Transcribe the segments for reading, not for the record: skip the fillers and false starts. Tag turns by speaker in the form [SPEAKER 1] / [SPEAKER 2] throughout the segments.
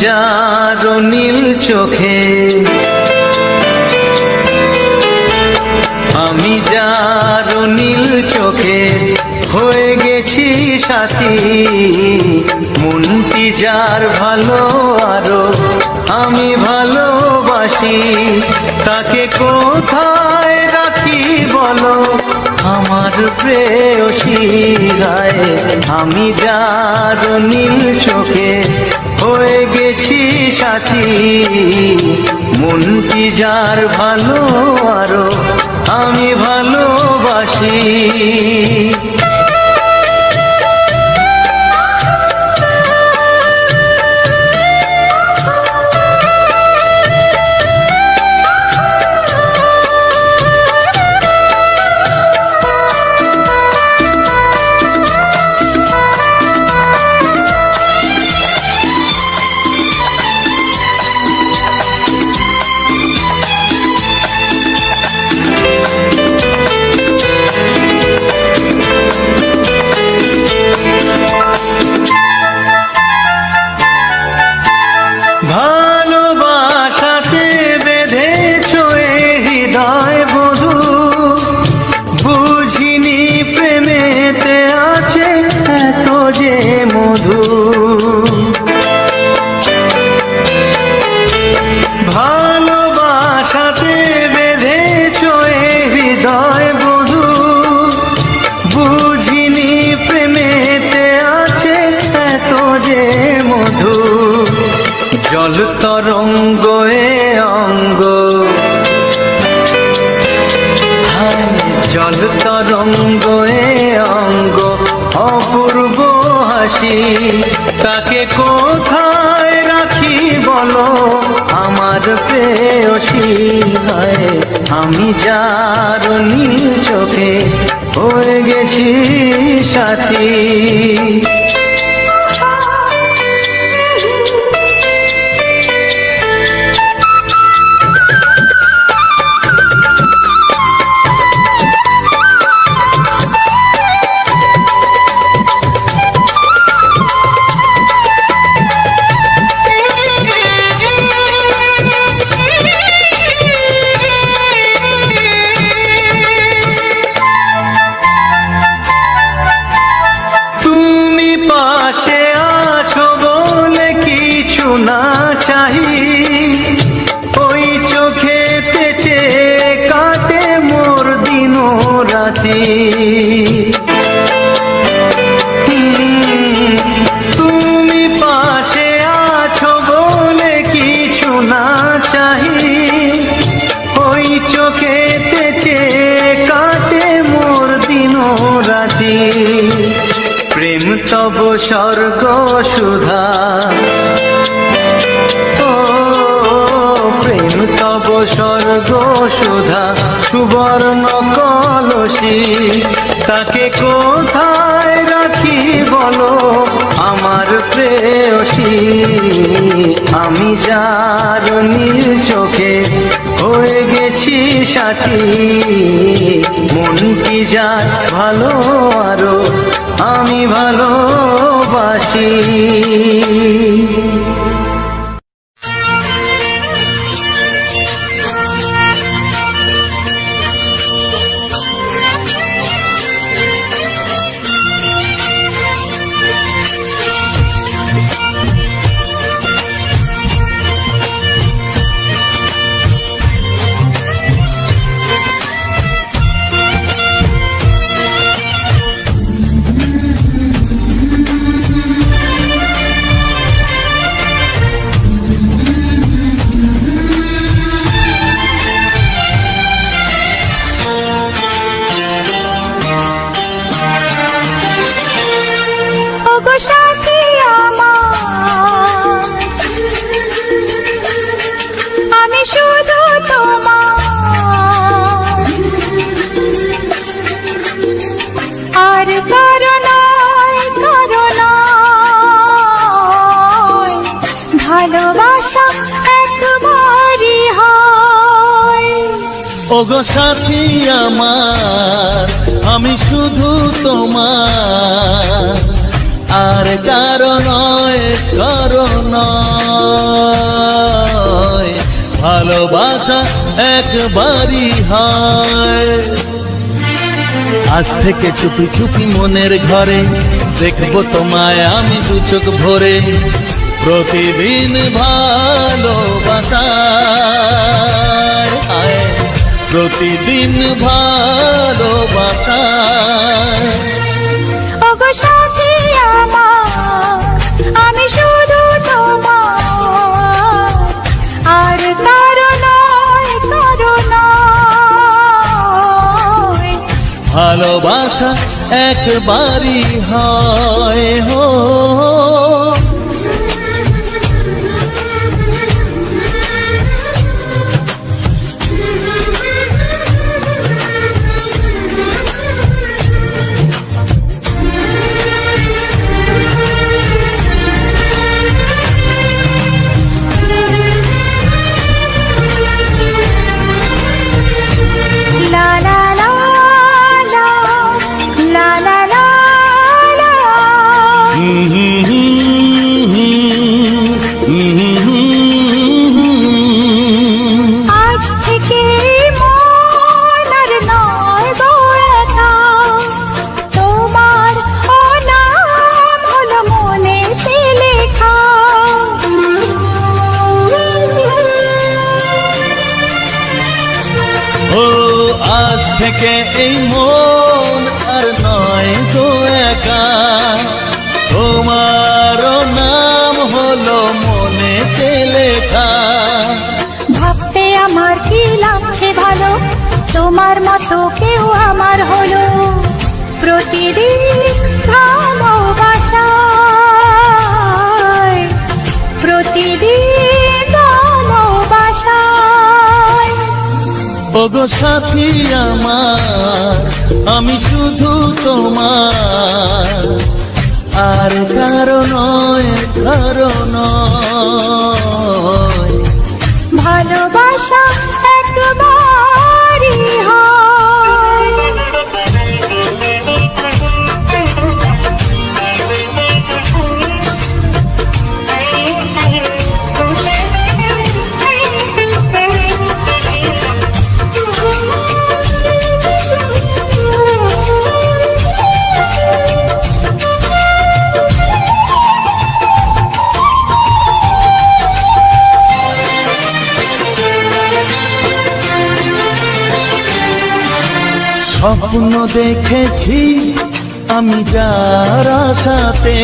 [SPEAKER 1] যার নীল চোখে, আমি যার নীল চোখে হয়ে গেছি সাথী। মনটি যার ভালো আরো আমি ভালোবাসি, তাকে কোথায় রাখি বলো আমার প্রেয়সী। গায়ে আমি যার নীল চোখে হয়ে গেছি সাথী। মনটি যার ভালো আরো আমি ভালোবাসি। ভালোবাসাতে বেঁধেছ হৃদয় বধূ, বুঝিনি প্রেমেতে আছে এত যে মধু। ভালোবাসাতে বেঁধেছ হৃদয় বধূ, বুঝিনি প্রেমেতে আছে এত যে মধু। জল তরঙ্গ এ অঙ্গ, জল তরঙ্গ এ অঙ্গ অপূর্ব হাসি। তাকে কোথায় রাখি বলো আমার প্রেয়সী। আমি যার নীল চোখে হয়ে গেছি সাথী। পাশে আছো বলে কিছু না চাহি, ওই চোখেতে চেয়ে কাটে মোর দিন রাতি। তুমি পাশে আছো বলে কিছু না চাহি, ওই চোখেতে চেয়ে কাটে মোর দিন রাতি। প্রেম তব স্বর্গ সুধা, ও প্রেম তব স্বর্গ সুধা সুবর্ণ কলসী। তাকে কোথায় রাখি বলো আমার প্রেয়সী। আমি যার নীল চোখে হয়ে গেছি সাথী। মনটি যার ভালো আরো আমি ভালোবাসি। ওগো সাথী আমার, আমি শুধু তোমার, আর কারো নয় কারো নয়, ভালোবাসা একবারই হয়। আজ থেকে চুপি চুপি মনের ঘরে দেখবো তোমায় আমি দু চোখ ভরে, প্রতিদিন ভালোবাসায়, প্রতিদিন ভালোবাসায়।
[SPEAKER 2] ওগো সাথী আমার, আমি শুধু তোমার, আর কারো নয়, কারো নয়।
[SPEAKER 1] ভালোবাসা একবারই হয় হো।
[SPEAKER 2] আজ থেকে মন আর নয় গো একা, তোমার ও নাম হলো মনেতে লেখা।
[SPEAKER 1] ও আজ থেকে এই মন আর নয় গো একা, তোমার নাম হলো মনেতে লেখা।
[SPEAKER 2] ভাবতে আমার কি লাগছে ভালো, তোমার মতো কেউ আমার হলো। প্রতিদিন ভালোবাসায়, প্রতিদিন ভালোবাসায়।
[SPEAKER 1] ওগো সাথী আমার, আমি শুধু তোমার, আর কারো নয়, কারো নয়।
[SPEAKER 2] ভালোবাসা একবারই হয়।
[SPEAKER 1] স্বপ্ন দেখেছি আমি যার আশাতে,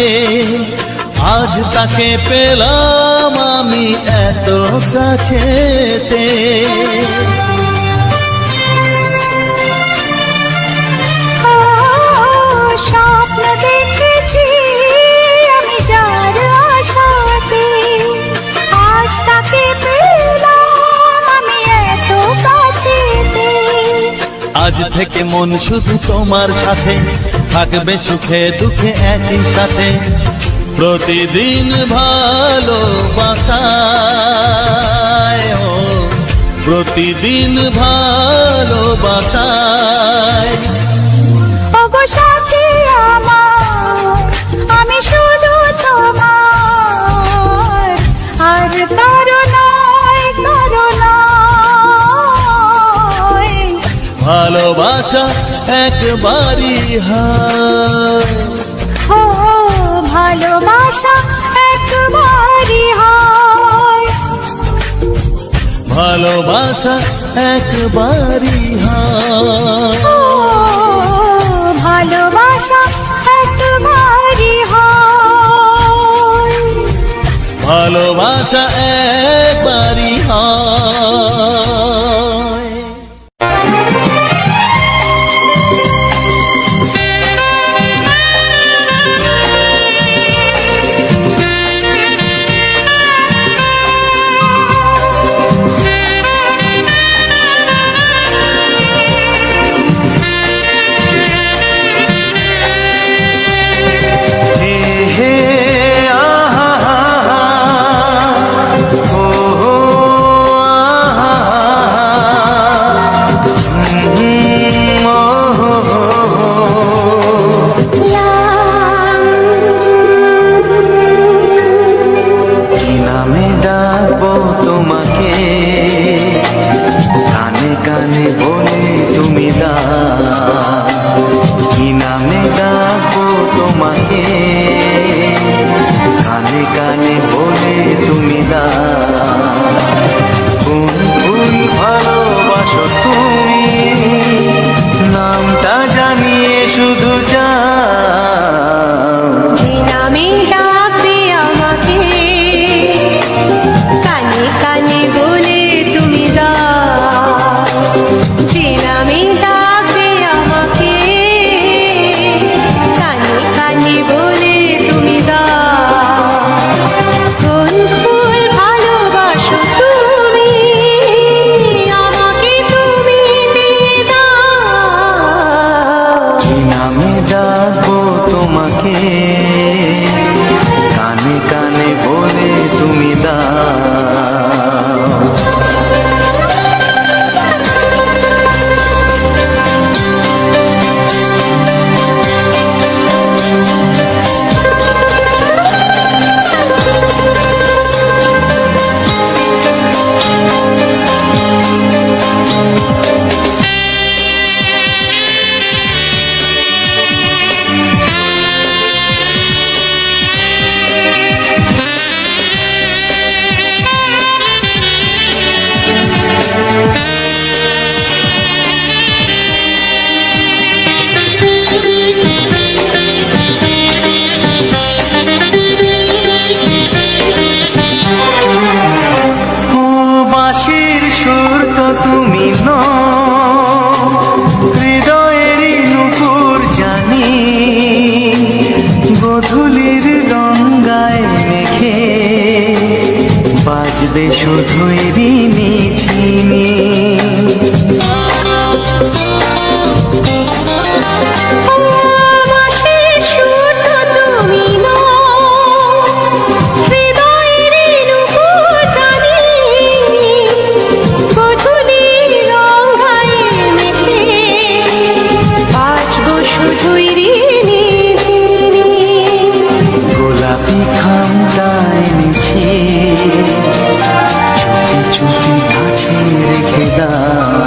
[SPEAKER 1] আজ তাকে পেলাম আমি এত কাছেতে।
[SPEAKER 2] স্বপ্ন দেখেছি আমি যার আশাতে, আজ তাকে পেলাম আমি এত কাছেতে।
[SPEAKER 1] আজ থেকে মন শুধু তোমার সাথে, থাকবে সুখে দুঃখে একই সাথে। প্রতিদিন ভালোবাসায়, প্রতিদিন ভালোবাসায়।
[SPEAKER 2] ওগো সাথী আমার, আমি শুধু তোমার, আর কারো নয়, কারো নয়।
[SPEAKER 1] ভালোবাসা একবারই হয়,
[SPEAKER 2] ও ভালোবাসা একবারই হয়।
[SPEAKER 1] ভালোবাসা একবারই হয়,
[SPEAKER 2] ও ভালোবাসা একবারই হয়।
[SPEAKER 1] ভালোবাসা একবারই হয়। দেবে শুধুই ঋণী চিনি। গোলাপি খামটা এনেছি, চুপি চুপি কাছে রেখে দাও।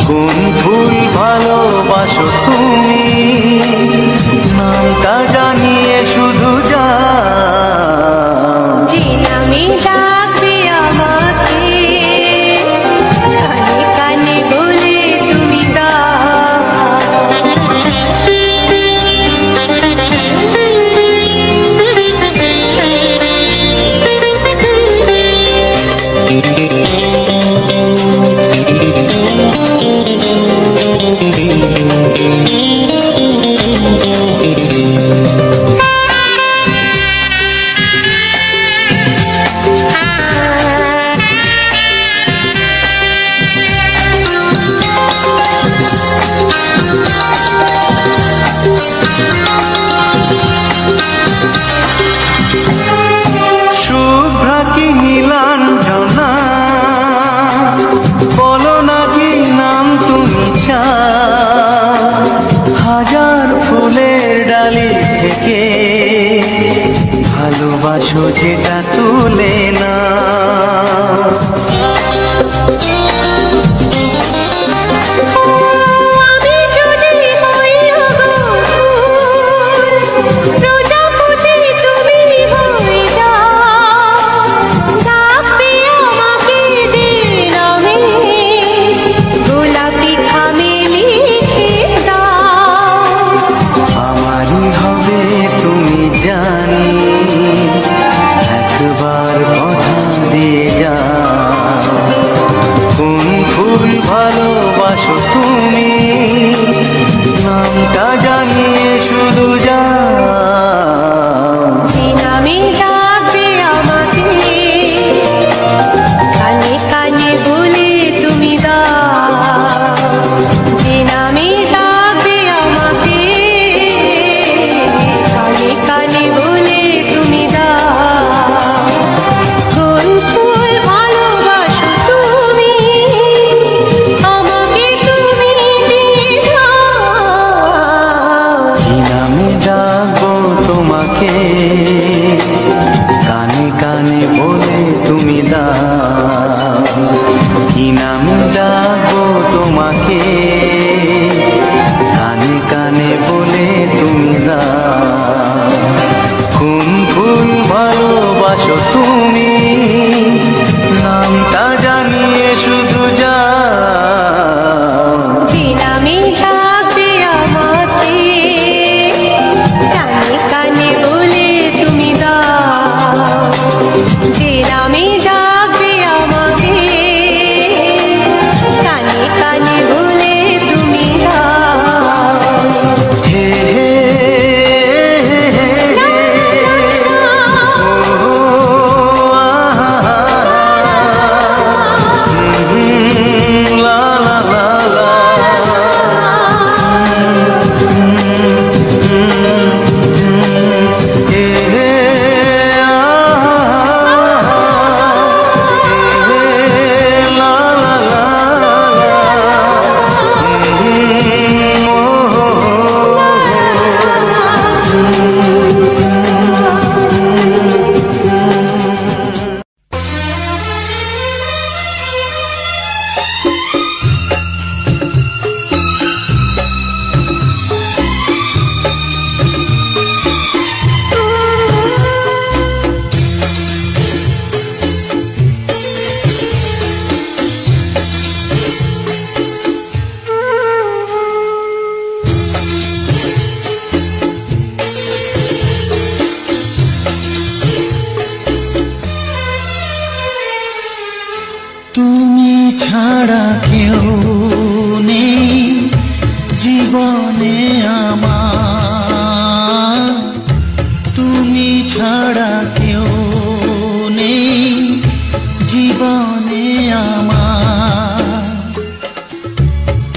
[SPEAKER 1] কোন ফুল ভালোবাসো তুমি, নামটা জানিয়ে শুধু যাও।
[SPEAKER 2] যে নামে ডাকবে আমাকে, কানে কানে বলে তুমি
[SPEAKER 1] শুভ্রা কি নীলাঞ্জনা, বলো না কি নাম তুমি চাও। হাজার ফুলের ডালি থেকে ভালোবাসো যেটা তুলে না। জানি একবার কথা দিয়ে যাও।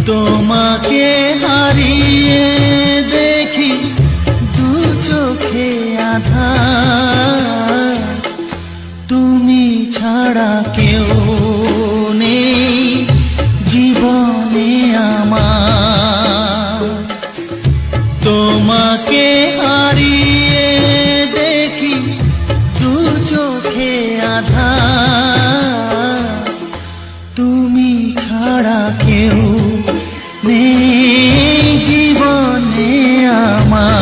[SPEAKER 1] তোমাকে হারিয়ে দেখি দু চোখে আধার, তুমি ছাড়া কেউ নেই জীবনে আমার। তোমাকে হারিয়ে দেখি দু চোখে আধার, তুমি ছাড়া কেউ নেই জীবনে আমার।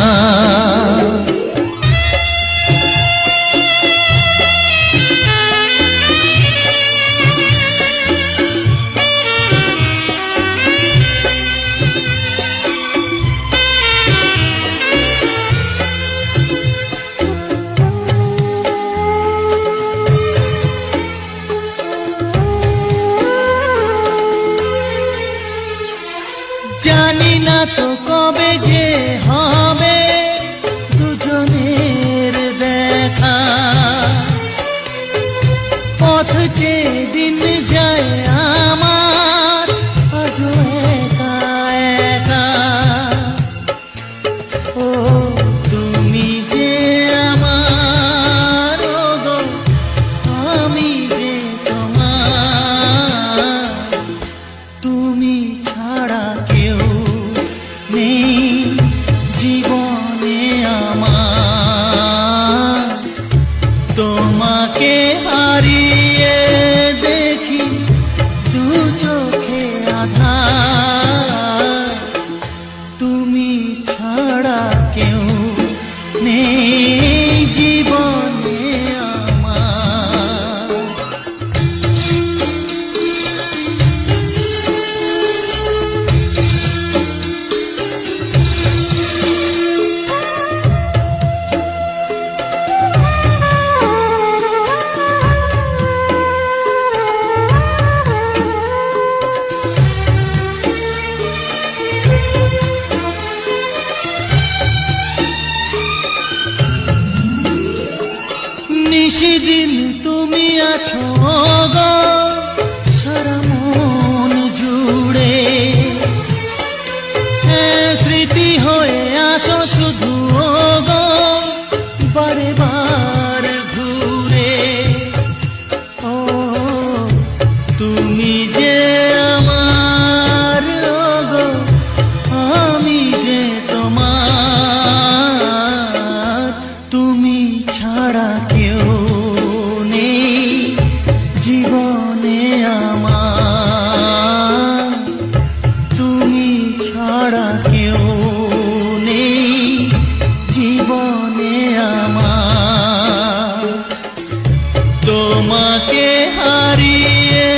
[SPEAKER 1] জানি না তো কবে যে হবে দুজনের দেখা, পথ চেয়ে দিন যায় আমার আজও একা একা। ও তুমি যে আমার, ও গো আমি যে তোমার, তুমি ছাড়া কেউ নেই জীবনে আমার। তোমাকে হারিয়ে দেখি দু চোখে আধার, তুমি ছাড়া কেউ নেই জীবনে আমার। নিশিদিন তুমি আছো গো সারা মন জুড়ে, স্মৃতি হয়ে আসো শুধু গো বারে বার ঘুরে। ও তুমি যে আমার, ও গো আমি যে তোমার, তুমি ছাড়া কেউ নেই জীবনে আমার। তুমি ছাড়া কেউ নেই জীবনে আমার। তোমাকে হারিয়ে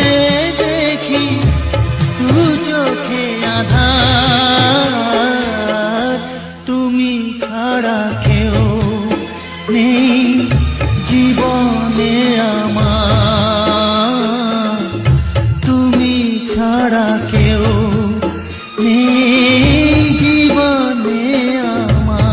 [SPEAKER 1] দেখি দু চোখে আধার, তুমি ছাড়া কেউ নেই জীবনে আমার। তুমি ছাড়া কেউ নেই জীবনে আমার।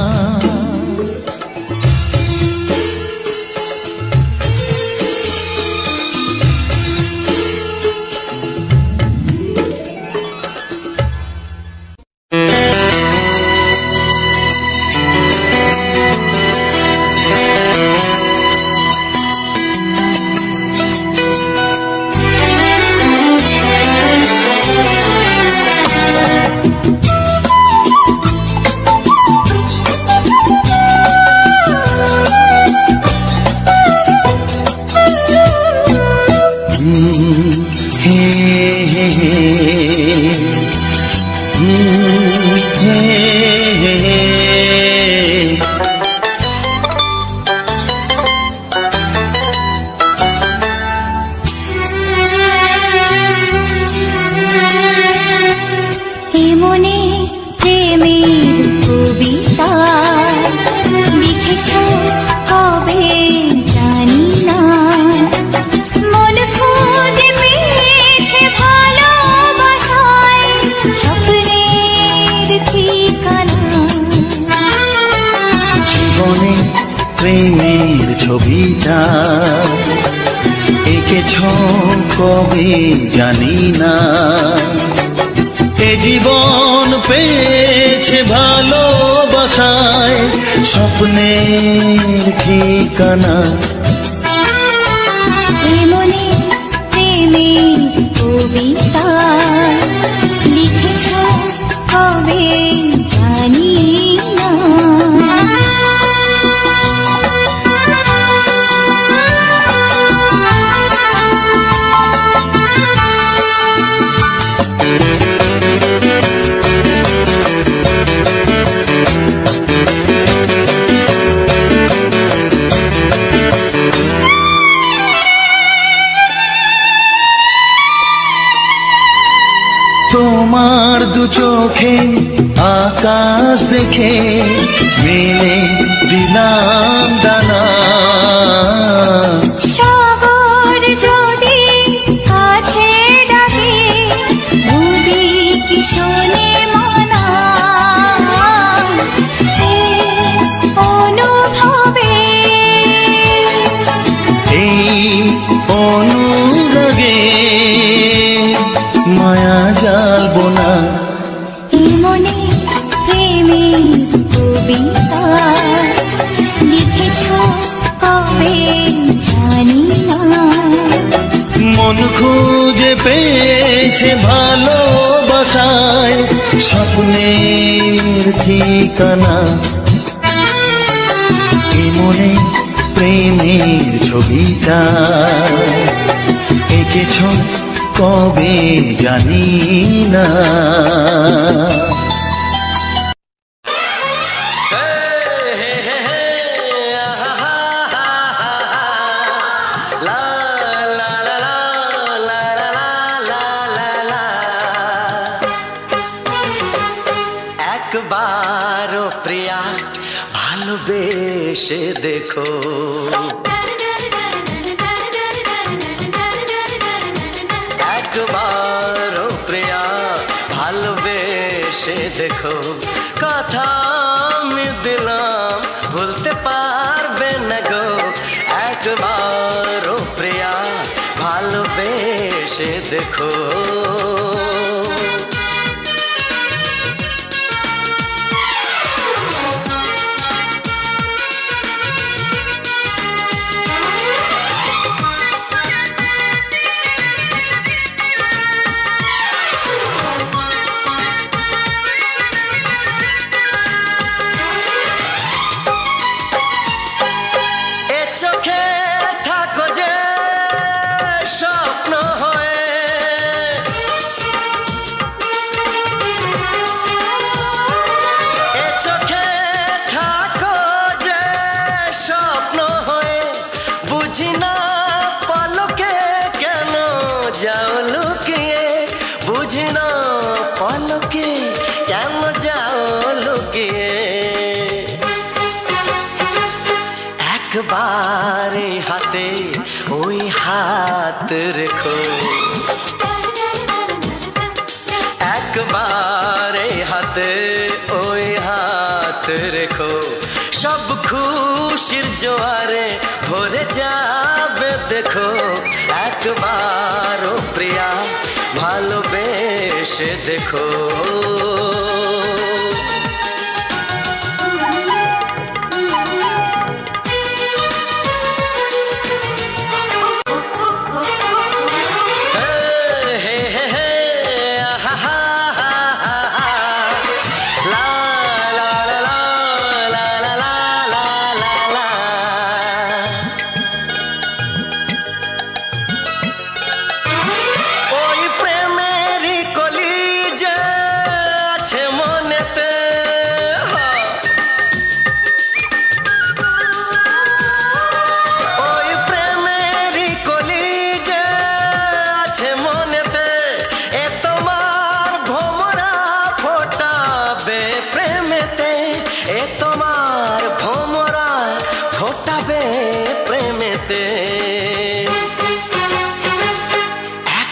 [SPEAKER 3] প্রেমের ছবিটা এঁকেছ কবে জানি না,
[SPEAKER 1] জীবন পেয়েছে ভালোবাসায় স্বপ্নের ঠিকানা।
[SPEAKER 2] মনে প্রেমের কবিতা লিখেছ কবে জানি না।
[SPEAKER 1] তোমার দু চোখে আকাশ দেখে মেলে দিলাম দানা।
[SPEAKER 2] সাগর যদি কাছে ডাকে নদী কি শোনে মানা। অনুভবে
[SPEAKER 1] এই অনুরাগে মায়া জ্বালবো না।
[SPEAKER 2] মনে প্রেমের কবিতা লিখেছ কবে জানি না।
[SPEAKER 1] মন খুঁজে পেয়েছে ভালোবাসায় স্বপ্নের ঠিকানা। এ মনে প্রেমের ছবিটা এঁকেছ কবে জানি না।
[SPEAKER 3] একবারও প্রিয়া ভালোবেসে দেখো, একবারও প্রিয়া ভালোবেসে দেখো। কথা আমি দিলাম ভুলতে পারবে না গো। একবারও প্রিয়া ভালোবেসে দেখো। চোখে থাকো যে স্বপ্ন হয়ে, এ চোখে থাকো যে স্বপ্ন হয়ে। বুঝি না পলকে কেন যাও লুকিয়ে, বুঝি না পলকে কেন যাও লুকিয়ে। একবার হাতে ওই হাত রেখো, একবার হাতে ওই হাত রেখো। সব খুশির জোয়ারে ভরে যাবে দেখো। একবার প্রিয়া ভালোবেসে দেখো।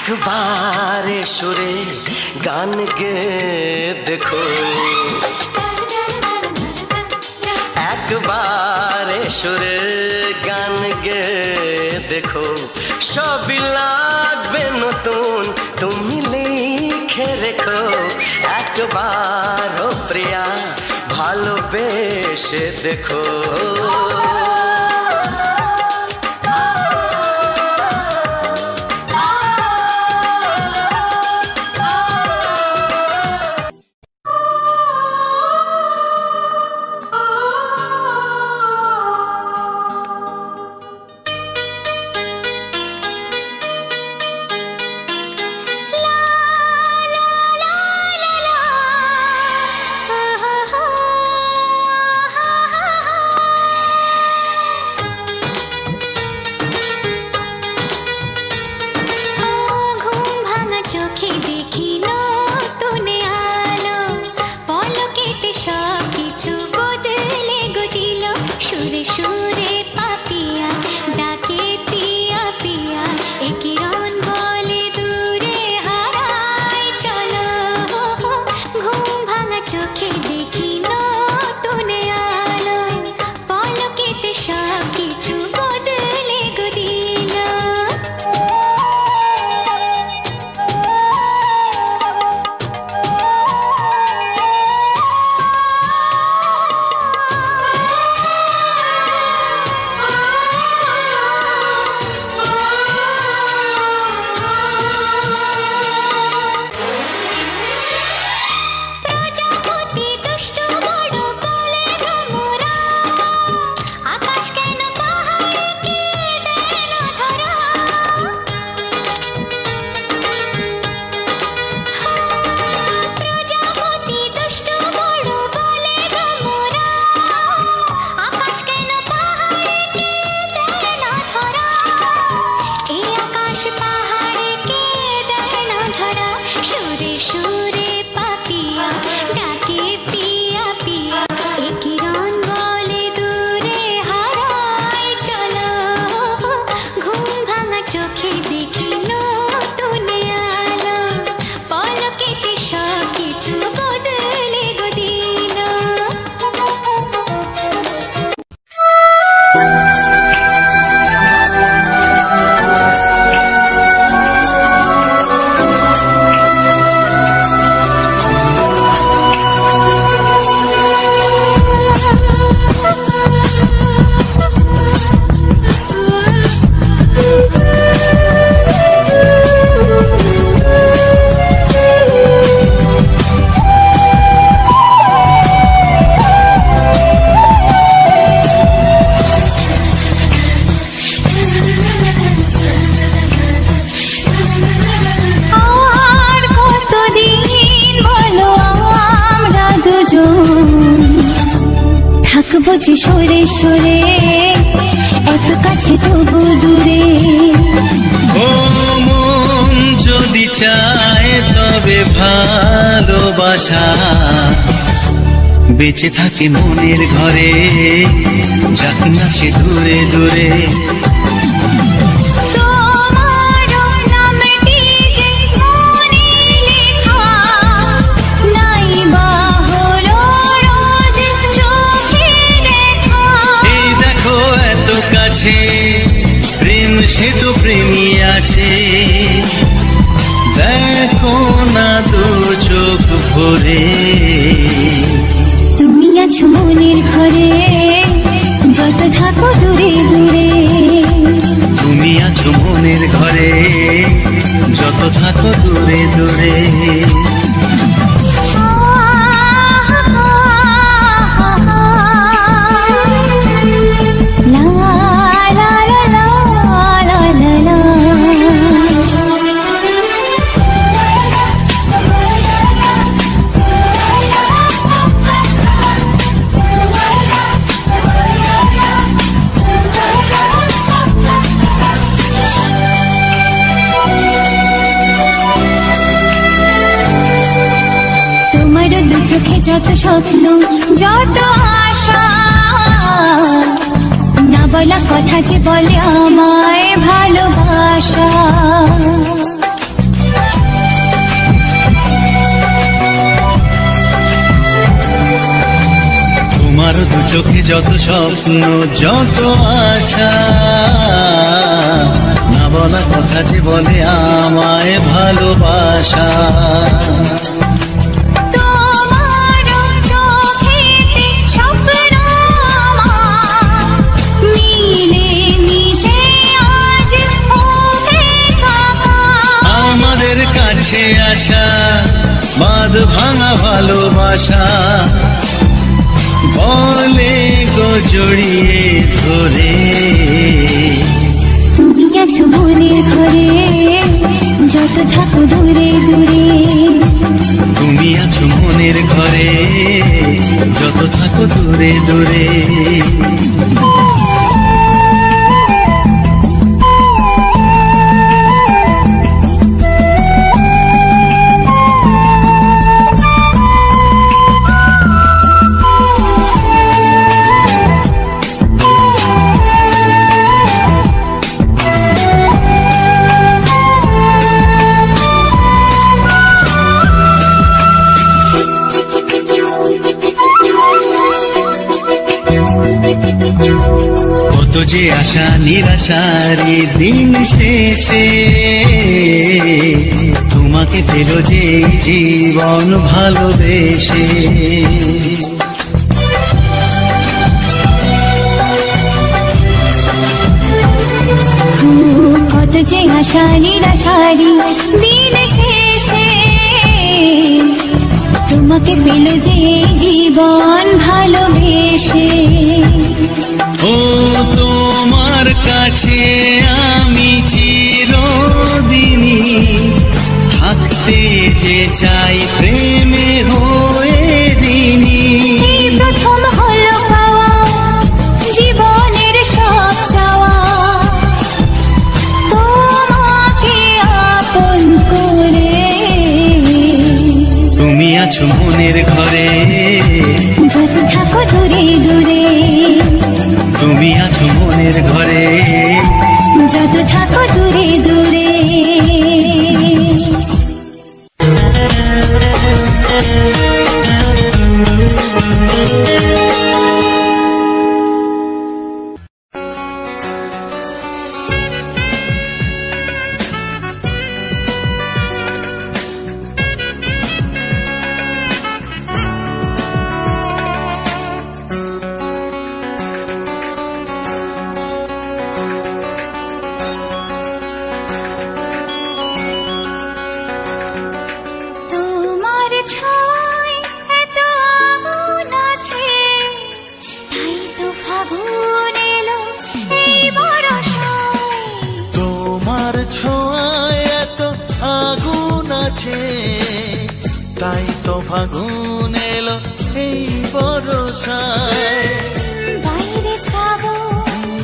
[SPEAKER 3] একবারে সুরে গান গে দেখো, একবারে সুরে গান গে দেখো। সবই লাগবে নতুন তুমি লিখে লিখে রেখো একবার ও প্রিয়া, ভালোবেসে দেখো।
[SPEAKER 4] বুঝি সরে সরে এত কাছে তবু দূরে।
[SPEAKER 1] ও মন যদি চায় তবে ভালোবাসা বেঁচে থাকে মনের ঘরে, যাক না সে দূরে দূরে। প্রেম সে তো প্রেমী আছে, দেখো না দু চোখ ভরে।
[SPEAKER 4] তুমি আছো মনের ঘরে, যত থাকো দূরে দূরে।
[SPEAKER 1] তুমি আছো মনের ঘরে, যত থাকো দূরে দূরে।
[SPEAKER 4] চোখে যত স্বপ্ন যত আশা, না বলা কথা যে বলে আমায় ভালোবাসা।
[SPEAKER 1] তোমার দু চোখে যত স্বপ্ন যত আশা, না বলা কথা যে বলে আমায় ভালোবাসা। আমাদের কাছে আসা বাঁধ ভাঙা ভালোবাসা, বলে গো জড়িয়ে ধরে।
[SPEAKER 4] তুমি আছো মনের ঘরে যত থাকো দূরে দূরে,
[SPEAKER 1] তুমি আছো মনের ঘরে যত থাকো দূরে দূরে। কত যে আশা নিরাশারি দিন শেষে, তোমাকে পেল যে জীবন ভালোবেসে।
[SPEAKER 4] কত যে আশা নিরাশারি দিন শেষে, তোমাকে পেল যে জীবন ভালোবেসে।
[SPEAKER 1] ও তোমার কাছে আমি চিরদিনই থাকতে যে চাই প্রেমে হয়ে দিনই।
[SPEAKER 4] এই প্রথম হলো পাওয়া জীবনের সব চাওয়া, তোমাকে আপন করে।
[SPEAKER 1] তুমি আছো মনের ঘরে
[SPEAKER 4] যত থাকো দূরে দূরে,
[SPEAKER 1] তুমি আছো মনের ঘরে
[SPEAKER 4] যত থাকো দূরে দূরে।
[SPEAKER 3] তাই তো ফাগুন এলো এই বরষায়।
[SPEAKER 4] বাইরে শ্রাবণ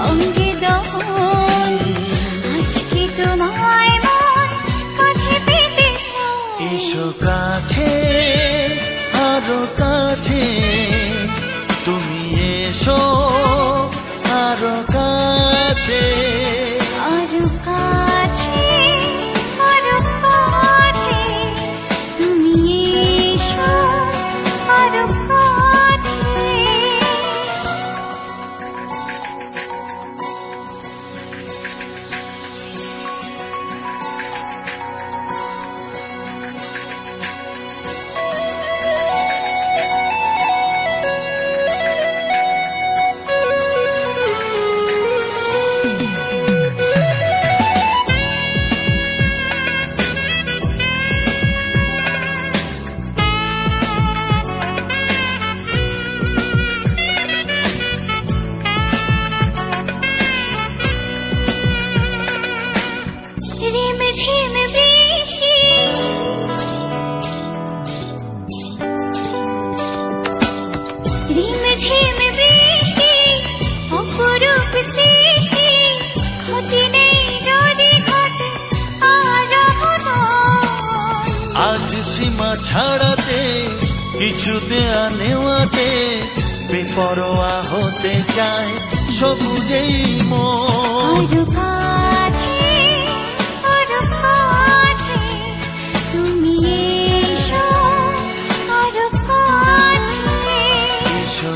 [SPEAKER 4] অঙ্গে দহন, আজকে তোমায় মন কাছে পেতে চায়।
[SPEAKER 3] এসো কাছে আরো কাছে, তুমি এসো আরো কাছে।
[SPEAKER 4] আরো কাছে আরো কাছে, তুমি এসো আরো কাছে। ঝিম বৃষ্টি রিম ঝিম বৃষ্টি, অপরূপ সৃষ্টি। ক্ষতি নেই যদি ঘটে আজ অঘটন।
[SPEAKER 3] আজ সীমা ছাড়াতে কিছু দেয়া নেওয়াতে, বেপরোয়া হতে চায় সবুজেই মন।
[SPEAKER 4] আরো কাছে আরো কাছে, তুমি এসো আরো কাছে।
[SPEAKER 3] এসো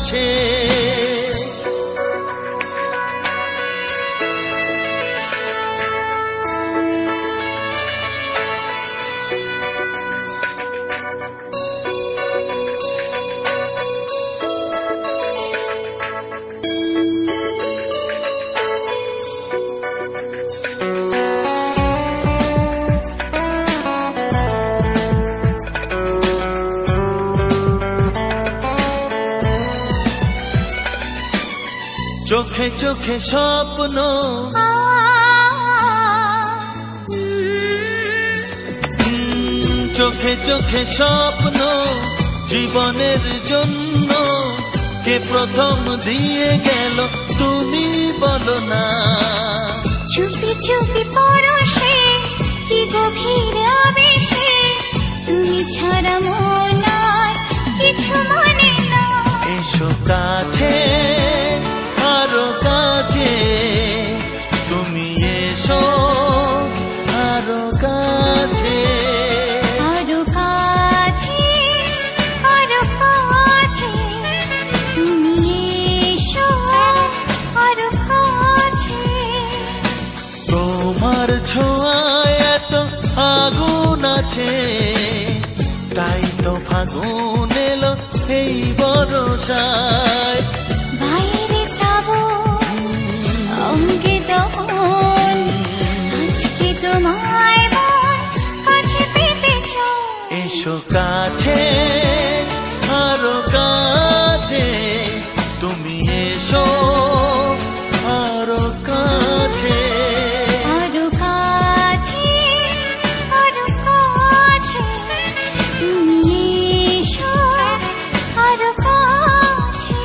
[SPEAKER 1] কাছে। চোখে চোখে স্বপ্ন, চোখে চোখে স্বপ্ন জীবনের জন্য কে প্রথম দিয়ে গেল তুমি বলো না।
[SPEAKER 4] চুপি চুপি পরশে কি গভীর আবেশে তুমি ছাড়া মন আর কিছু মানে না।
[SPEAKER 1] এসো কাছে আরো কাছে, তুমি এসো আরো কাছে।
[SPEAKER 4] আরো কাছে আরো কাছে, তুমি এসো আরো কাছে।
[SPEAKER 1] তোমার ছোঁয়ায় এত আগুন আছে, তাই তো ফাগুন এলো এই বরষায়।
[SPEAKER 4] বাইরে যাবো অঙ্গে দহন, আজকে তোমায় মন কাছে পেতে চাই।
[SPEAKER 1] এসো কাছে আরো কাছে, তুমি এসো আরো কাছে।
[SPEAKER 4] আরো কাছে আরো কাছে, তুমি এসো আরো কাছে।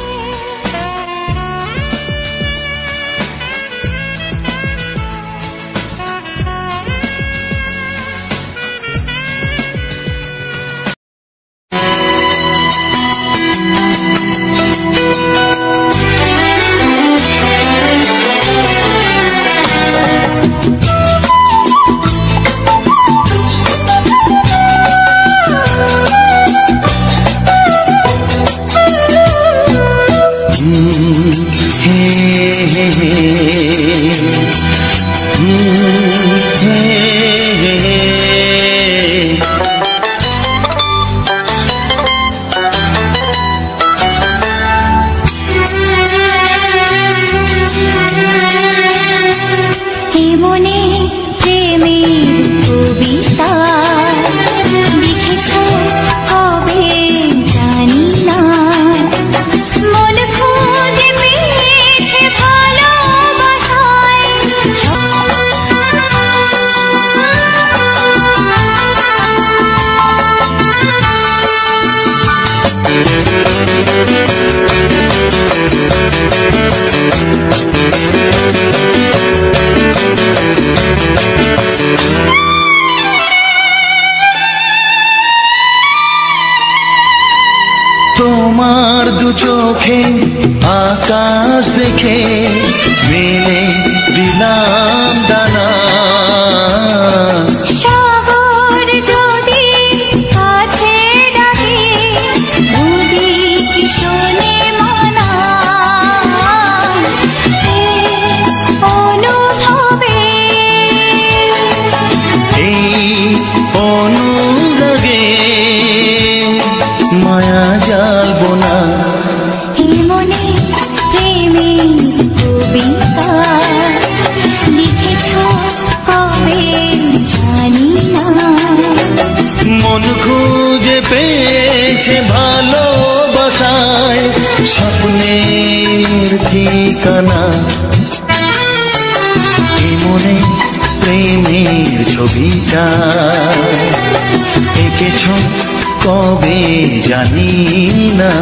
[SPEAKER 1] তোমার দু চোখে আকাশ দেখে মেলে দিলাম দানা।
[SPEAKER 4] সাগর যদি কাছে ডাকে, নদী কি শোনে মানা। অনুভবে
[SPEAKER 1] এই অনুরাগে মায়া জালবো না।
[SPEAKER 4] এই মনে প্রেমের কবিতা লিখেছ কবে জানি না।
[SPEAKER 1] মন খুঁজে পেয়েছে ভালোবাসায় স্বপ্নের ঠিকানা। এই মনে প্রেমের ছবিটা এঁকেছ কবে জানি না।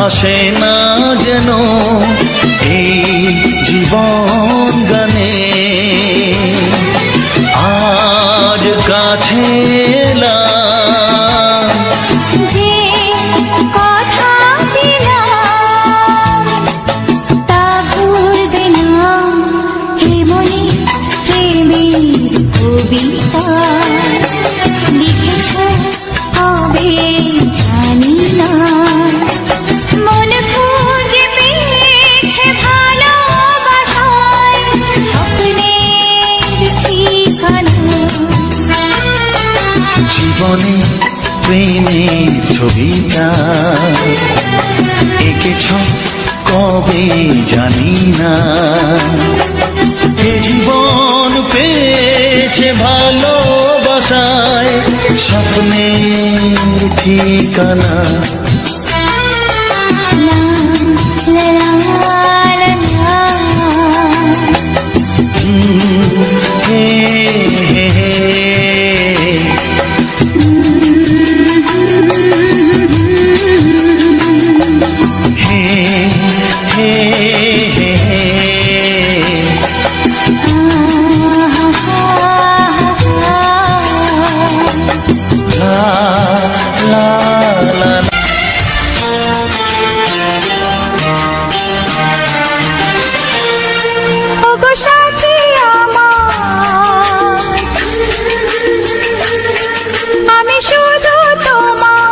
[SPEAKER 1] ভাসে না যেন এই জীবন গানে। আজ কাছে এলাম,
[SPEAKER 4] যে কথা দিলাম তা ভুলবে না। হে মনে প্রেমের কবিতা লিখেছ কবে জানি না। মন খুঁজে পেয়েছে ভালোবাসায় স্বপ্নের ঠিকানা।
[SPEAKER 1] জীবনে প্রেমের ছবিটা এঁকেছ কবে জানি না। এ জীবন পেয়েছে ভালোবাসায় স্বপ্নের ঠিকানা।
[SPEAKER 4] লা লা লা লা।
[SPEAKER 1] হে হে হে
[SPEAKER 2] সাথী আমার, আমি শুধু তোমার,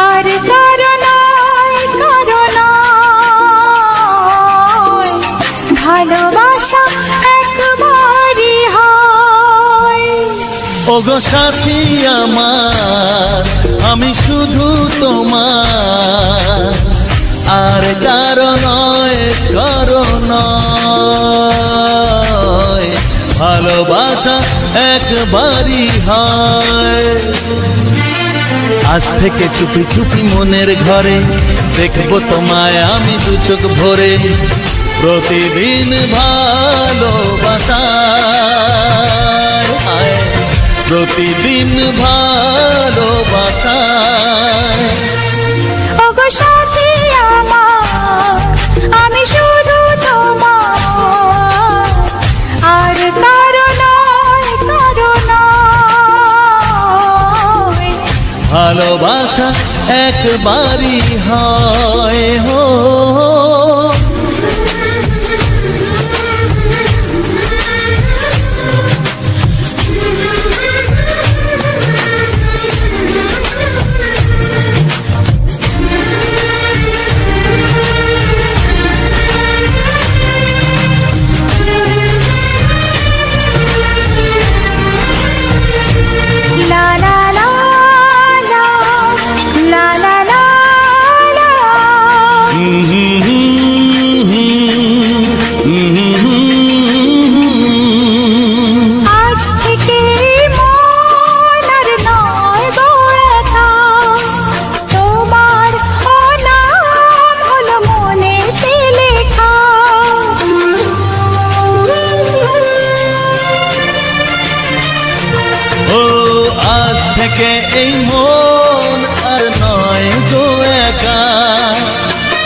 [SPEAKER 2] আর কারো নয়, কারো নয়। ভালোবাসা একবারই হয়।
[SPEAKER 1] ওগো সাথী আমার, আমি শুধু তোমার, আর কারো নয়, কারো নয়। ভালোবাসা একবারই হয়। আজ থেকে চুপি চুপি মনের ঘরে দেখবো তোমায় আমি দু চোখ ভরে। প্রতিদিন ভালোবাসায়, প্রতিদিন ভালোবাসায়।
[SPEAKER 2] ওগো সাথী আমার, আমি শুধু তোমার, আর কারো নয়, কারো নয়।
[SPEAKER 1] ভালোবাসা একবারই হয় হো।
[SPEAKER 2] লা লা লা লা, লা লা লা লা। আজ থেকে মন আর নয় গো একা, তোমার ও নাম হলো মনেতে লেখা।
[SPEAKER 1] ও আজ থেকে এই মন আর নয় গো একা,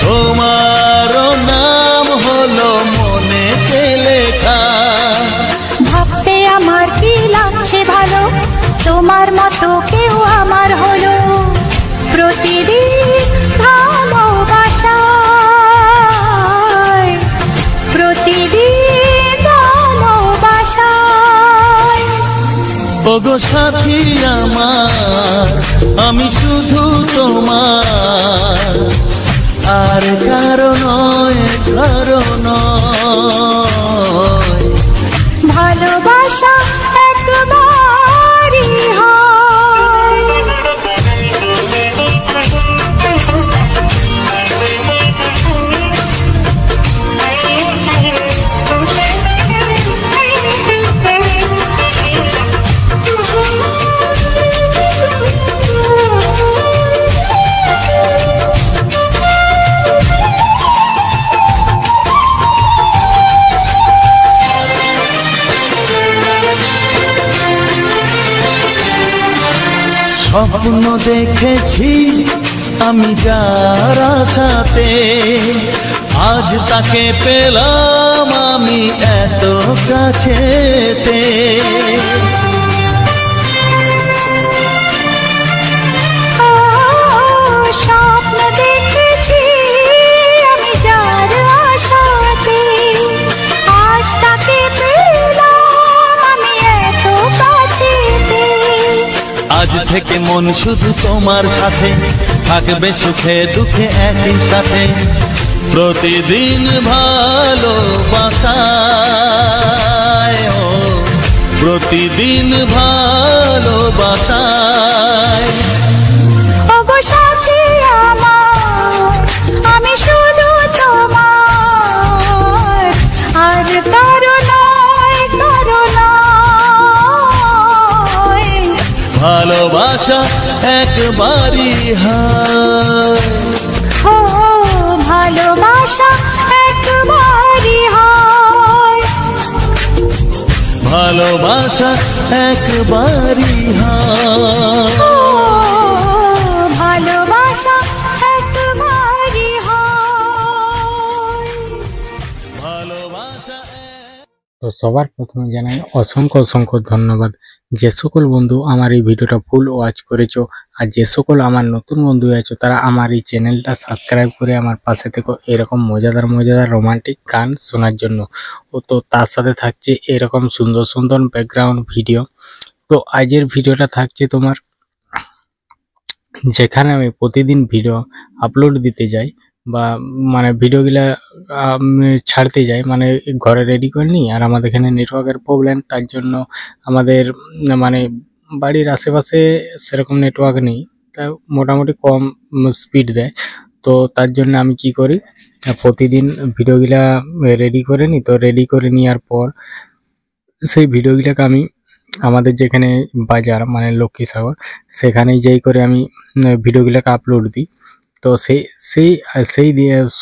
[SPEAKER 1] তোমার নাম হলো মনেতে লেখা।
[SPEAKER 2] ভাবতে আমার কি লাগছে ভালো, তোমার মতো কেউ আমার হলো। প্রতিদিন ভালোবাসায়, প্রতিদিন ভালোবাসায়।
[SPEAKER 1] ওগো সাথী আমার, আমি শুধু তোমার, আর কারো নয়, কারো নয়।
[SPEAKER 2] ভালোবাসা একবারই হয়।
[SPEAKER 1] স্বপ্ন দেখেছি আমি যার আশাতে, আজ তাকে পেলাম আমি এত কাছেতে।
[SPEAKER 2] স্বপ্ন দেখেছি আমি যার আশাতে, আজ তাকে পেলাম আমি এত কাছেতে।
[SPEAKER 1] আজ থেকে মন শুধু তোমার সাথে, থাকবে সুখে দুঃখে একই সাথে। প্রতিদিন ভালোবাসায়, ও প্রতিদিন ভালোবাসায়।
[SPEAKER 2] ওগো সাথী আমার, আমি শুধু তোমার, আর কারো নয়, কারো নয়।
[SPEAKER 1] ভালোবাসা একবারই হয়,
[SPEAKER 2] ও ভালোবাসা একবারই হয়।
[SPEAKER 1] ভালোবাসা একবারই হয়,
[SPEAKER 2] ও ভালোবাসা একবারই হয়।
[SPEAKER 1] ভালোবাসা।
[SPEAKER 5] তো সবার প্রথমে জানাই অসংখ্য অসংখ্য ধন্যবাদ যে সকল বন্ধু আমার এই ভিডিওটা ফুল ওয়াচ করেছো, আর যে সকল আমার নতুন বন্ধু আছো তারা আমার এই চ্যানেলটা সাবস্ক্রাইব করে আমার পাশে থেকো এরকম মজাদার মজাদার রোমান্টিক গান শোনার জন্য। ও তো তার সাথে থাকছে এরকম সুন্দর সুন্দর ব্যাকগ্রাউন্ড ভিডিও। তো আজকের ভিডিওটা থাকছে তোমার, যেখানে আমি প্রতিদিন ভিডিও আপলোড দিতে যাই বা মানে ভিডিওগুলা ছাড়তে যাই, মানে ঘরে রেডি করে নিই। আর আমাদের এখানে নেটওয়ার্কের প্রবলেম, তার জন্য আমাদের মানে বাড়ির আশেপাশে সেরকম নেটওয়ার্ক নেই, তা মোটামুটি কম স্পিড দেয়। তো তার জন্য আমি কি করি, প্রতিদিন ভিডিওগুলা রেডি করে নিই। তো রেডি করে নেওয়ার পর সেই ভিডিওগুলোকে আমি আমাদের যেখানে বাজার মানে লক্ষ্মীসাগর, সেখানেই যেই করে আমি ভিডিওগুলোকে আপলোড দিই। তো সেই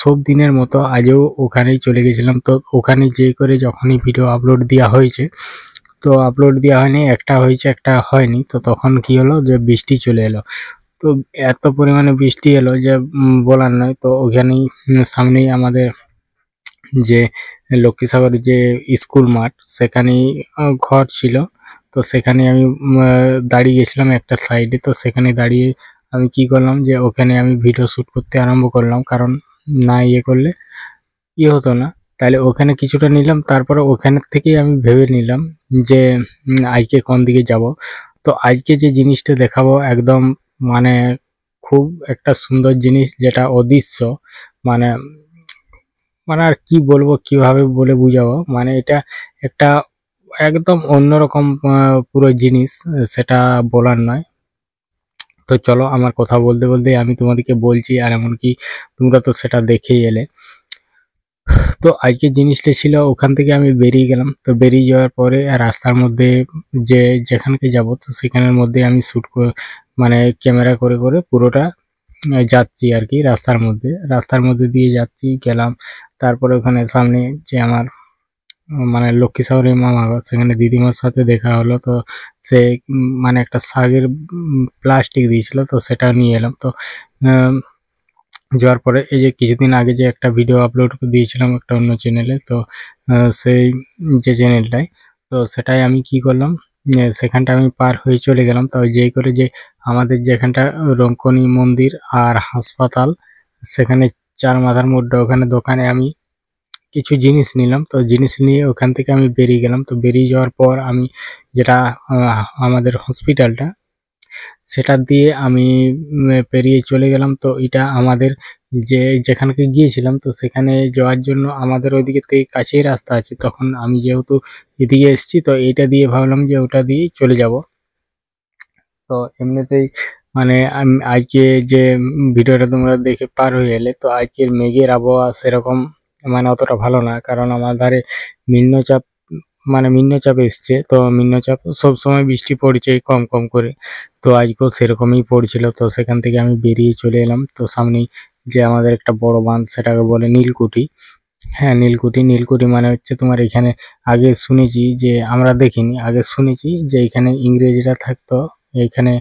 [SPEAKER 5] সব দিনের মতো আজও ওখানেই চলে গেছিলাম। তো ওখানে যেই করে যখনই ভিডিও আপলোড দেওয়া হয়েছে, তো আপলোড দেওয়া হয়নি, একটা হয়েছে একটা হয়নি। তো তখন কি হলো যে বৃষ্টি চলে এলো। তো এত পরিমাণে বৃষ্টি এলো যে বলার নয়। তো ওখানেই সামনেই আমাদের যে লক্ষ্মীসাগরের যে স্কুল মাঠ, সেখানেই ঘর ছিল। তো সেখানে আমি দাঁড়িয়ে গেছিলাম একটা সাইডে। তো সেখানে দাঁড়িয়ে আমি কি করলাম যে ওখানে আমি ভিডিও শ্যুট করতে আরম্ভ করলাম, কারণ না ইয়ে করলে ইয়ে হতো না। তাহলে ওখানে কিছুটা নিলাম, তারপরে ওখানের থেকেই আমি ভেবে নিলাম যে আজকে কোন দিকে যাব। তো আজকে যে জিনিসটা দেখাবো একদম মানে খুব একটা সুন্দর জিনিস, যেটা অদৃশ্য, মানে মানে আর কি বলবো, কিভাবে বলে বুঝাবো, মানে এটা একটা একদম অন্যরকম পুরো জিনিস, সেটা বলার নয়। তো চলো আমার কথা বলতে বলতে আমি তোমাদেরকে বলছি, আর এমনকি তোমরা তো সেটা দেখেই এলে। তো আজকে জিনিসটা ছিল, ওখান থেকে আমি বেরিয়ে গেলাম। তো বেরিয়ে যাওয়ার পরে রাস্তার মধ্যে যেখানকে যাব, তো সেখানের মধ্যে আমি শ্যুট মানে ক্যামেরা করে করে পুরোটা যাচ্ছি আর কি। রাস্তার মধ্যে দিয়ে যাচ্ছি, গেলাম। তারপরে ওখানে সামনে যে আমার মানে লক্ষ্মীসাগরের মামাঘর, সেখানে দিদিমার সাথে দেখা হলো। তো সে মানে একটা শাকের প্লাস্টিক দিয়েছিল, তো সেটা নিয়ে এলাম। তো যাওয়ার পরে এই যে কিছুদিন আগে যে একটা ভিডিও আপলোড দিয়েছিলাম একটা অন্য চ্যানেলে, তো সেই যে চ্যানেলটায়, তো সেটাই আমি কি করলাম, সেখানটা আমি পার হয়ে চলে গেলাম। তো যেই করে যে আমাদের যেখানটা রঙ্কনী মন্দির আর হাসপাতাল, সেখানে চার মাথার মোড়টা, ওখানে দোকানে আমি কিছু জিনিস নিলাম। তো জিনিস নিয়ে ওখান থেকে আমি বেরিয়ে গেলাম। তো বেরিয়ে যাওয়ার পর আমি যেটা আমাদের হসপিটালটা, সেটা দিয়ে আমি পেরিয়ে চলে গেলাম। তো এটা আমাদের যেখানকে গিয়েছিলাম, তো সেখানে যাওয়ার জন্য আমাদের ওইদিকে থেকে কাছেই রাস্তা আছে। তখন আমি যেহেতু এদিকে এসেছি, তো এইটা দিয়ে ভাবলাম যে ওটা দিয়ে চলে যাব। তো এমনিতেই মানে আমি আজকে যে ভিডিওটা তোমরা দেখে পার হয়ে এলে, তো আজকের মেঘের আবহাওয়া সেরকম মানে অতটা ভালো না, কারণ আমার ধারে নিম্নচাপ এসছে। তো নিম্নচাপ সবসময় বৃষ্টি পড়ছে কম কম করে, তো আজকেও সেরকমই পড়ছিল। তো সেখান থেকে আমি বেরিয়ে চলে এলাম। তো সামনেই যে আমাদের একটা বড় বাঁধ, সেটাকে বলে নীলকুঠি। হ্যাঁ, নীলকুঠি। নীলকুঠি মানে হচ্ছে তোমার এখানে আগে শুনেছি যে, আমরা দেখিনি, আগে শুনেছি যে এখানে ইংরেজরা থাকতো, এখানে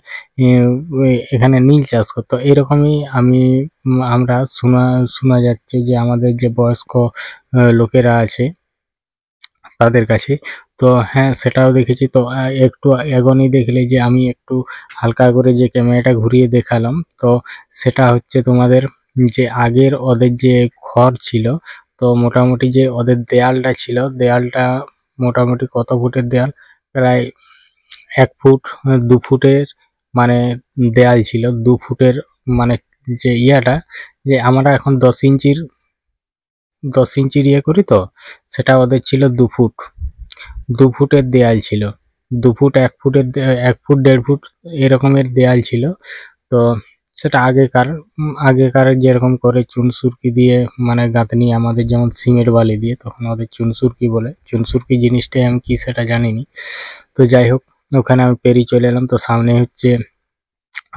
[SPEAKER 5] এখানে নীল চাষ করতো, এরকমই আমরা শোনা যাচ্ছে যে আমাদের যে বয়স্ক লোকেরা আছে তাদের কাছে। তো হ্যাঁ, সেটাও দেখেছি। তো একটু এগোনি দেখলে যে আমি একটু হালকা করে যে ক্যামেরাটা ঘুরিয়ে দেখালাম, তো সেটা হচ্ছে তোমাদের যে আগের ওদের যে ঘর ছিল, তো মোটামুটি যে ওদের দেয়ালটা ছিল, দেয়ালটা মোটামুটি কত ফুটের দেয়াল, প্রায় 1 ফুট 2 ফুটের মানে দেয়াল ছিল। 2 ফুটের মানে যে যে আমরা এখন 10 ইঞ্চির ইয়ে করি, তো সেটা ওদের ছিল 2 ফুট। 2 ফুটের দেয়াল ছিল, 2 ফুট 1 ফুটের 1 ফুট 1.5 ফুট এরকমের দেয়াল ছিল। তো সেটা আগেকার যেরকম করে চুনসুরকি দিয়ে মানে গাঁথনি, আমাদের যেমন সিমেন্ট বালি দিয়ে, তখন ওদের চুনসুরকি বলে। চুনসুরকি জিনিসটাই আমি কি সেটা জানিনি। তো যাই হোক, ওখানে আমি পেরিয়ে চলে এলাম। তো সামনে হচ্ছে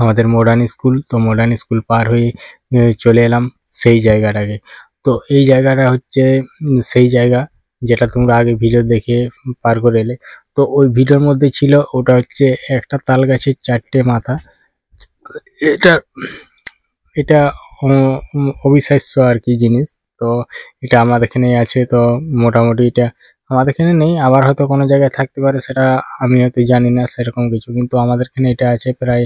[SPEAKER 5] আমাদের মডার্ন স্কুল। তো মডার্ন স্কুল পার হয়ে চলে এলাম সেই জায়গাটাকে। তো এই জায়গাটা হচ্ছে সেই জায়গা যেটা তোমরা আগে ভিডিও দেখে পার করে এলে। তো ওই ভিডিওর মধ্যে ছিল, ওটা হচ্ছে একটা তাল গাছের 4টে মাথা। এটা এটা অবিশ্বাস্য আর কি জিনিস। তো এটা আমাদের এখানে আছে। তো মোটামুটি এটা আমাদের এখানে নেই, আবার হয়তো কোনো জায়গায় থাকতে পারে, সেটা আমি হয়তো জানি না সেরকম কিছু, কিন্তু আমাদের এখানে এটা আছে। প্রায়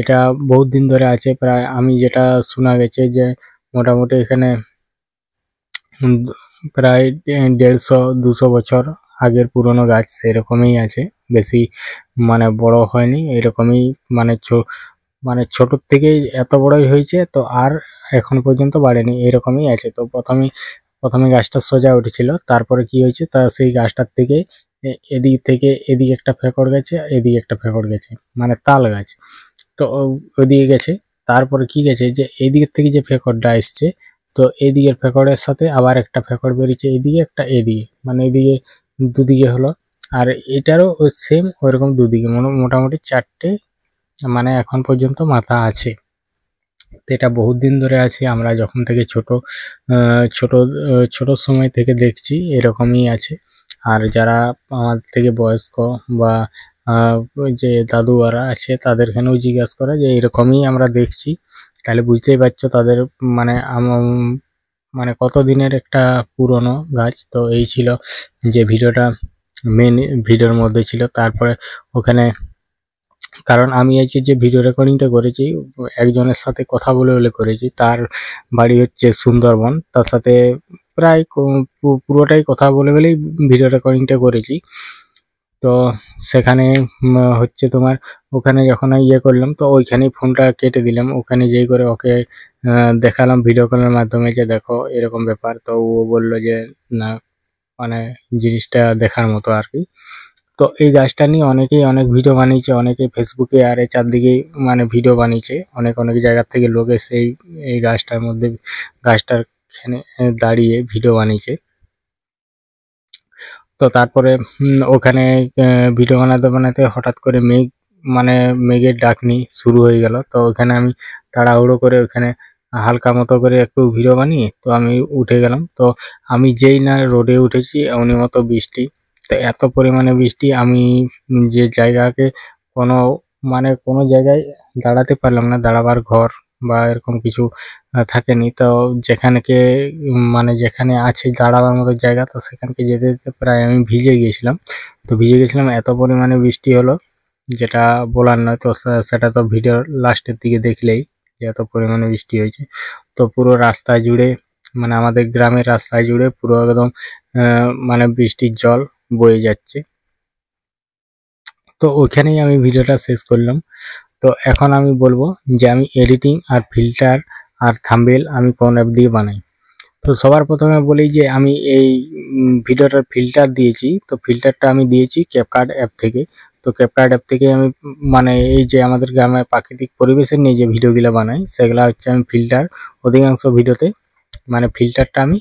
[SPEAKER 5] এটা বহুত দিন ধরে আছে, প্রায় আমি যেটা শোনা গেছে যে মোটামুটি এখানে প্রায় 150-200 বছর আগের পুরনো গাছ, সেরকমই আছে। বেশি মানে বড় হয়নি, এরকমই মানে মানে ছোটোর থেকেই এত বড়ই হয়েছে, তো আর এখন পর্যন্ত বাড়েনি, এরকমই আছে। তো প্রথমে গাছটা সোজা উঠেছিল, তারপরে কি হয়েছে, সেই গাছটার থেকে এদিক থেকে এদিকে একটা ফেকড় গেছে, এদিকে একটা ফেকড় গেছে, মানে তাল গাছ। তো ওদিকে গেছে, তারপরে কি গেছে যে এইদিকের থেকে যে ফেকড়টা এসছে, তো এইদিকের ফেকড়ের সাথে আবার একটা ফেকড় বেরিয়েছে, এদিকে একটা এদিকে, মানে এদিকে দুদিকে হলো। আর এটারও ওই সেম ওইরকম দুদিকে, মোটামুটি 4টে মানে এখন পর্যন্ত মাথা আছে। তো এটা বহুত দিন ধরে আছে, আমরা যখন থেকে ছোট সময় থেকে দেখছি এরকমই আছে। আর যারা আমাদের থেকে বয়স্ক বা ওই যে দাদুয়ারা আছে, তাদেরখানেও জিজ্ঞাসা করা যে এরকমই আমরা দেখছি, তাহলে বুঝতেই পারছো তাদের মানে মানে কত দিনের একটা পুরনো গাছ। তো এই ছিল যে ভিডিওটা, মেন ভিডিওর মধ্যে ছিল। তারপরে ওখানে, কারণ আমি আজকে যে ভিডিও রেকর্ডিংটা করেছি একজনের সাথে কথা বলে করেছি, তার বাড়ি হচ্ছে সুন্দরবন, তার সাথে প্রায় পুরোটাই কথা বলেই ভিডিও রেকর্ডিংটা করেছি। তো সেখানে হচ্ছে তোমার ওখানে যখন ইয়ে করলাম, তো ওইখানেই ফোনটা কেটে দিলাম। ওখানে যেই করে ওকে দেখালাম ভিডিও কলের মাধ্যমে যে দেখো এরকম ব্যাপার। তো ও বললো যে না, মানে জিনিসটা দেখার মতো আর কি। তো এই গাছটা নিয়ে অনেকেই অনেক ভিডিও বানিয়েছে, অনেকে ফেসবুকে আর চারদিকে মানে ভিডিও বানিয়েছে, অনেক জায়গা থেকে লোক এসে এই গাছটার এখানে দাঁড়িয়ে ভিডিও বানিয়েছে। তো তারপরে ওখানে ভিডিও বানাতে হঠাৎ করে মেঘের ডাকনি শুরু হয়ে গেল। তো ওখানে আমি তাড়াহুড়ো করে ওখানে হালকা মতো করে একটু ভিডিও বানিয়ে তো আমি উঠে গেলাম। তো আমি যেই না রোডে উঠেছি এমনি মতো বৃষ্টি। তো এত পরিমাণে বৃষ্টি, আমি যে জায়গাকে কোনো জায়গায় দাঁড়াতে পারলাম না, দাঁড়াবার ঘর বা এরকম কিছু থাকেনি। তো যেখানে আছে দাঁড়াবার মতো জায়গা, তো সেখানকে যেতে যেতে প্রায় আমি ভিজে গিয়েছিলাম। তো ভিজে গেছিলাম, এত পরিমাণে বৃষ্টি হলো যেটা বলার নয়। তো সেটা তো ভিডিওর লাস্টের দিকে দেখলেই যে এত পরিমাণে বৃষ্টি হয়েছে। তো পুরো রাস্তা জুড়ে, মানে আমাদের গ্রামের রাস্তা জুড়ে পুরো একদম মানে বৃষ্টির জল বয়ে যাচ্ছে। তো ওখানেই আমি ভিডিওটা শেষ করলাম। তো এখন আমি বলবো যে আমি এডিটিং আর ফিল্টার আর থাম্বনেল আমি কোন অ্যাপ দিয়ে বানাই। তো সবার প্রথমে বলি যে আমি এই ভিডিওটার ফিল্টার দিয়েছি। তো ফিল্টারটা আমি দিয়েছি ক্যাপকাট অ্যাপ থেকে। তো ক্যাপকাট অ্যাপ থেকে আমি মানে এই যে আমাদের গ্রামের প্রাকৃতিক পরিবেশের নিয়ে যে ভিডিওগুলো বানাই, সেগুলো হচ্ছে আমি ফিল্টার অধিকাংশ ভিডিওতে মানে ফিল্টারটা আমি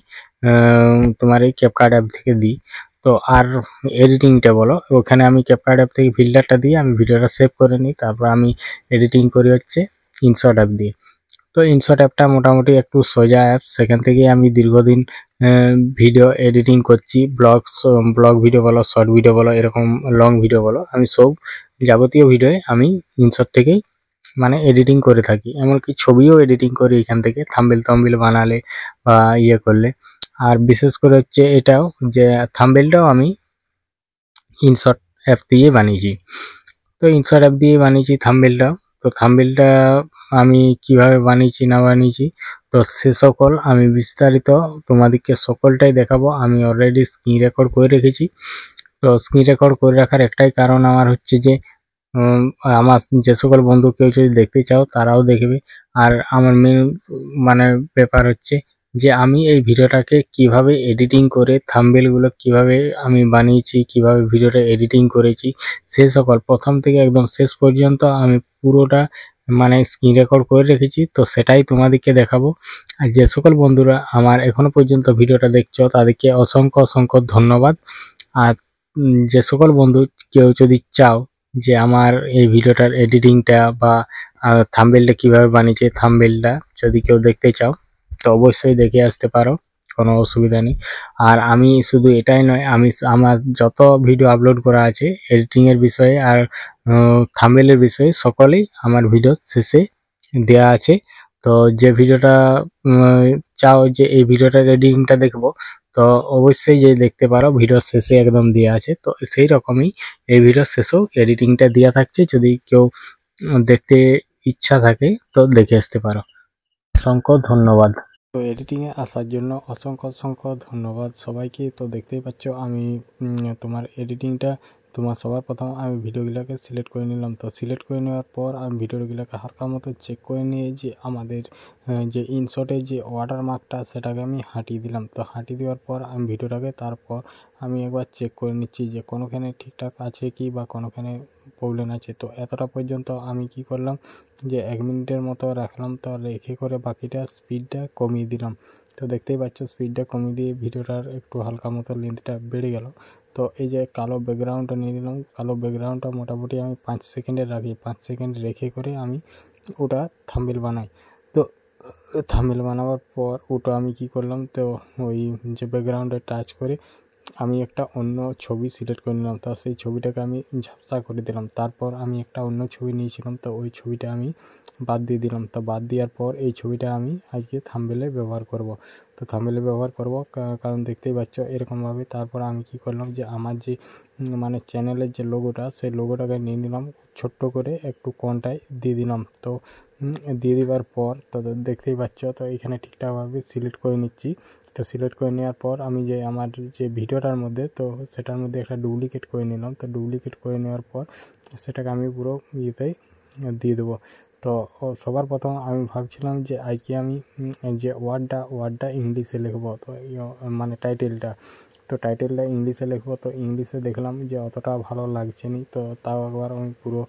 [SPEAKER 5] তোমার এই ক্যাপকাট অ্যাপ থেকে দিই। তো আর এডিটিংটা বলো, ওখানে আমি ক্যাপকাট অ্যাপ থেকে ফিল্টারটা দিয়ে আমি ভিডিওটা সেভ করে নিই, তারপর আমি এডিটিং করি হচ্ছে ইনশট অ্যাপ দিয়ে। তো ইনশট অ্যাপটা মোটামুটি একটু সোজা অ্যাপ, সেখান থেকে আমি দীর্ঘদিন ভিডিও এডিটিং করছি, ব্লগ ভিডিও বলো, শর্ট ভিডিও বলো, এরকম লং ভিডিও বলো, আমি সব যাবতীয় ভিডিও আমি ইনশট থেকেই মানে এডিটিং করে থাকি। এমনকি ছবিও এডিটিং করি এখান থেকে, থাম্বনেল বানালে বা ইয়ে করলে। আর বিশেষ করে হচ্ছে এটাও যে থাম্বনেলটাও আমি ইনশট অ্যাপ দিয়ে বানিয়েছি। তো ইনশট অ্যাপ দিয়ে বানিয়েছি থাম্বনেলটাও। তো থাম্বনেলটা আমি কিভাবে বানিয়েছি না বানিয়েছি তো সে সকল আমি বিস্তারিত তোমাদেরকে সকলটাই দেখাবো। আমি অলরেডি স্ক্রিন রেকর্ড করে রেখেছি। তো স্ক্রিন রেকর্ড করে রাখার একটাই কারণ আমার হচ্ছে যে আমার যে সকল বন্ধু কেউ যদি দেখতে চাও তারাও দেখবে। আর আমার মেন মানে ব্যাপার হচ্ছে যে আমি এই ভিডিওটাকে কিভাবে এডিটিং করে থাম্বনেলগুলো কিভাবে আমি বানিয়েছি, কিভাবে ভিডিওটা এডিটিং করেছি, সে সকল প্রথম থেকে একদম শেষ পর্যন্ত আমি পুরোটা মানে স্ক্রিন রেকর্ড করে রেখেছি। তো সেটাই তোমাদেরকে দেখাবো। আর যে সকল বন্ধুরা আমার এখনো পর্যন্ত ভিডিওটা দেখছো তাদেরকে অসংখ্য অসংখ্য ধন্যবাদ। আর যে সকল বন্ধু কেউ যদি চাও যে আমার এই ভিডিওটার এডিটিংটা বা থাম্বনেলটা কিভাবে বানিয়েছে, থাম্বনেলটা যদি কেউ দেখতে চাও তো অবশ্যই দেখে আসতে পারো, কোনো অসুবিধা নেই। আর আমি শুধু এটাই নয়, আমি আমার যত ভিডিও আপলোড করা আছে এডিটিংয়ের বিষয়ে আর থাম্বনেলের বিষয়ে সকলেই আমার ভিডিও শেষে দেয়া আছে। তো যে ভিডিওটা চাও যে এই ভিডিওটার এডিটিংটা দেখবো তো অবশ্যই যে দেখতে পারো, ভিডিও শেষে একদম দেওয়া আছে। তো সেই রকমই এই ভিডিও শেষেও এডিটিংটা দেওয়া থাকছে, যদি কেউ দেখতে ইচ্ছা থাকে তো দেখে আসতে পারো। অসংখ্য ধন্যবাদ। তো এডিটিংয়ে আসার জন্য অসংখ্য অসংখ্য ধন্যবাদ সবাইকে। তো দেখতেই পাচ্ছ আমি তোমার এডিটিংটা তোমার সবার প্রথম আমি ভিডিওগুলোকে সিলেক্ট করে নিলাম। তো সিলেক্ট করে নেওয়ার পর আমি ভিডিওগুলোকে হালকা মতো চেক করে নিয়ে যে আমাদের যে ইনশটের যে ওয়াটারমার্কটা সেটাকে আমি হাঁটিয়ে দিলাম। তো হাঁটিয়ে দেওয়ার পর আমি ভিডিওটাকে তারপর আমি একবার চেক করে নিচ্ছি যে কোনোখানে ঠিকঠাক আছে কি বা কোনোখানে প্রবলেম আছে। তো এতটা পর্যন্ত আমি কি করলাম যে 1 মিনিটের মতো রাখলাম। তো রেখে করে বাকিটা স্পিডটা কমিয়ে দিলাম। তো দেখতেই পাচ্ছ স্পিডটা কমিয়ে দিয়ে ভিডিওটার একটু হালকা মতো লেন্থটা বেড়ে গেল। তো এই যে কালো ব্যাকগ্রাউন্ডটা নিয়ে নিলাম, কালো ব্যাকগ্রাউন্ডটা মোটামুটি আমি 5 সেকেন্ডের রাখি, 5 সেকেন্ড রেখে করে আমি ওটা থাম্বনেল বানাই। তো থাম্বনেল বানাবার পর ওটা আমি কি করলাম, তো ওই যে ব্যাকগ্রাউন্ডে টাচ করে আমি একটা অন্য ছবি সিলেক্ট করে নিলাম। তো সেই ছবিটাকে আমি ঝাপসা করে দিলাম। তারপর আমি একটা অন্য ছবি নিয়েছিলাম, তো ওই ছবিটা আমি বাদ দিয়ে দিলাম। তো বাদ দেওয়ার পর এই ছবিটা আমি আজকে থাম্বনেলে ব্যবহার করব। তো থাম্বনেলে ব্যবহার করব কারণ দেখতেই পাচ্ছ এরকমভাবে। তারপর আমি কি করলাম যে আমার যে মানে চ্যানেলের যে লোগোটা সেই লোগোটাকে নিয়ে নিলাম, ছোট্ট করে একটু কোণটায় দিয়ে দিলাম। তো দিয়ে দেওয়ার পর তো দেখতেই পাচ্ছ তো এখানে ঠিকঠাকভাবে সিলেক্ট করে নিচ্ছি। তো সিলেক্ট করে নেওয়ার পর আমি যে আমার যে ভিডিওটার মধ্যে তো সেটার মধ্যে একটা ডুপ্লিকেট করে নিলাম। তো ডুপ্লিকেট করে নেওয়ার পর সেটাকে আমি পুরো ইয়েতে দিয়ে দেবো। তো সবার প্রথম আমি ভাবছিলাম যে আজকে আমি যে ওয়ার্ডটা ইংলিশে লিখবো। তো মানে টাইটেলটা ইংলিশে লিখবো। তো ইংলিশে দেখলাম যে অতটা ভালো লাগছে না। তো তাও একবার আমি পুরো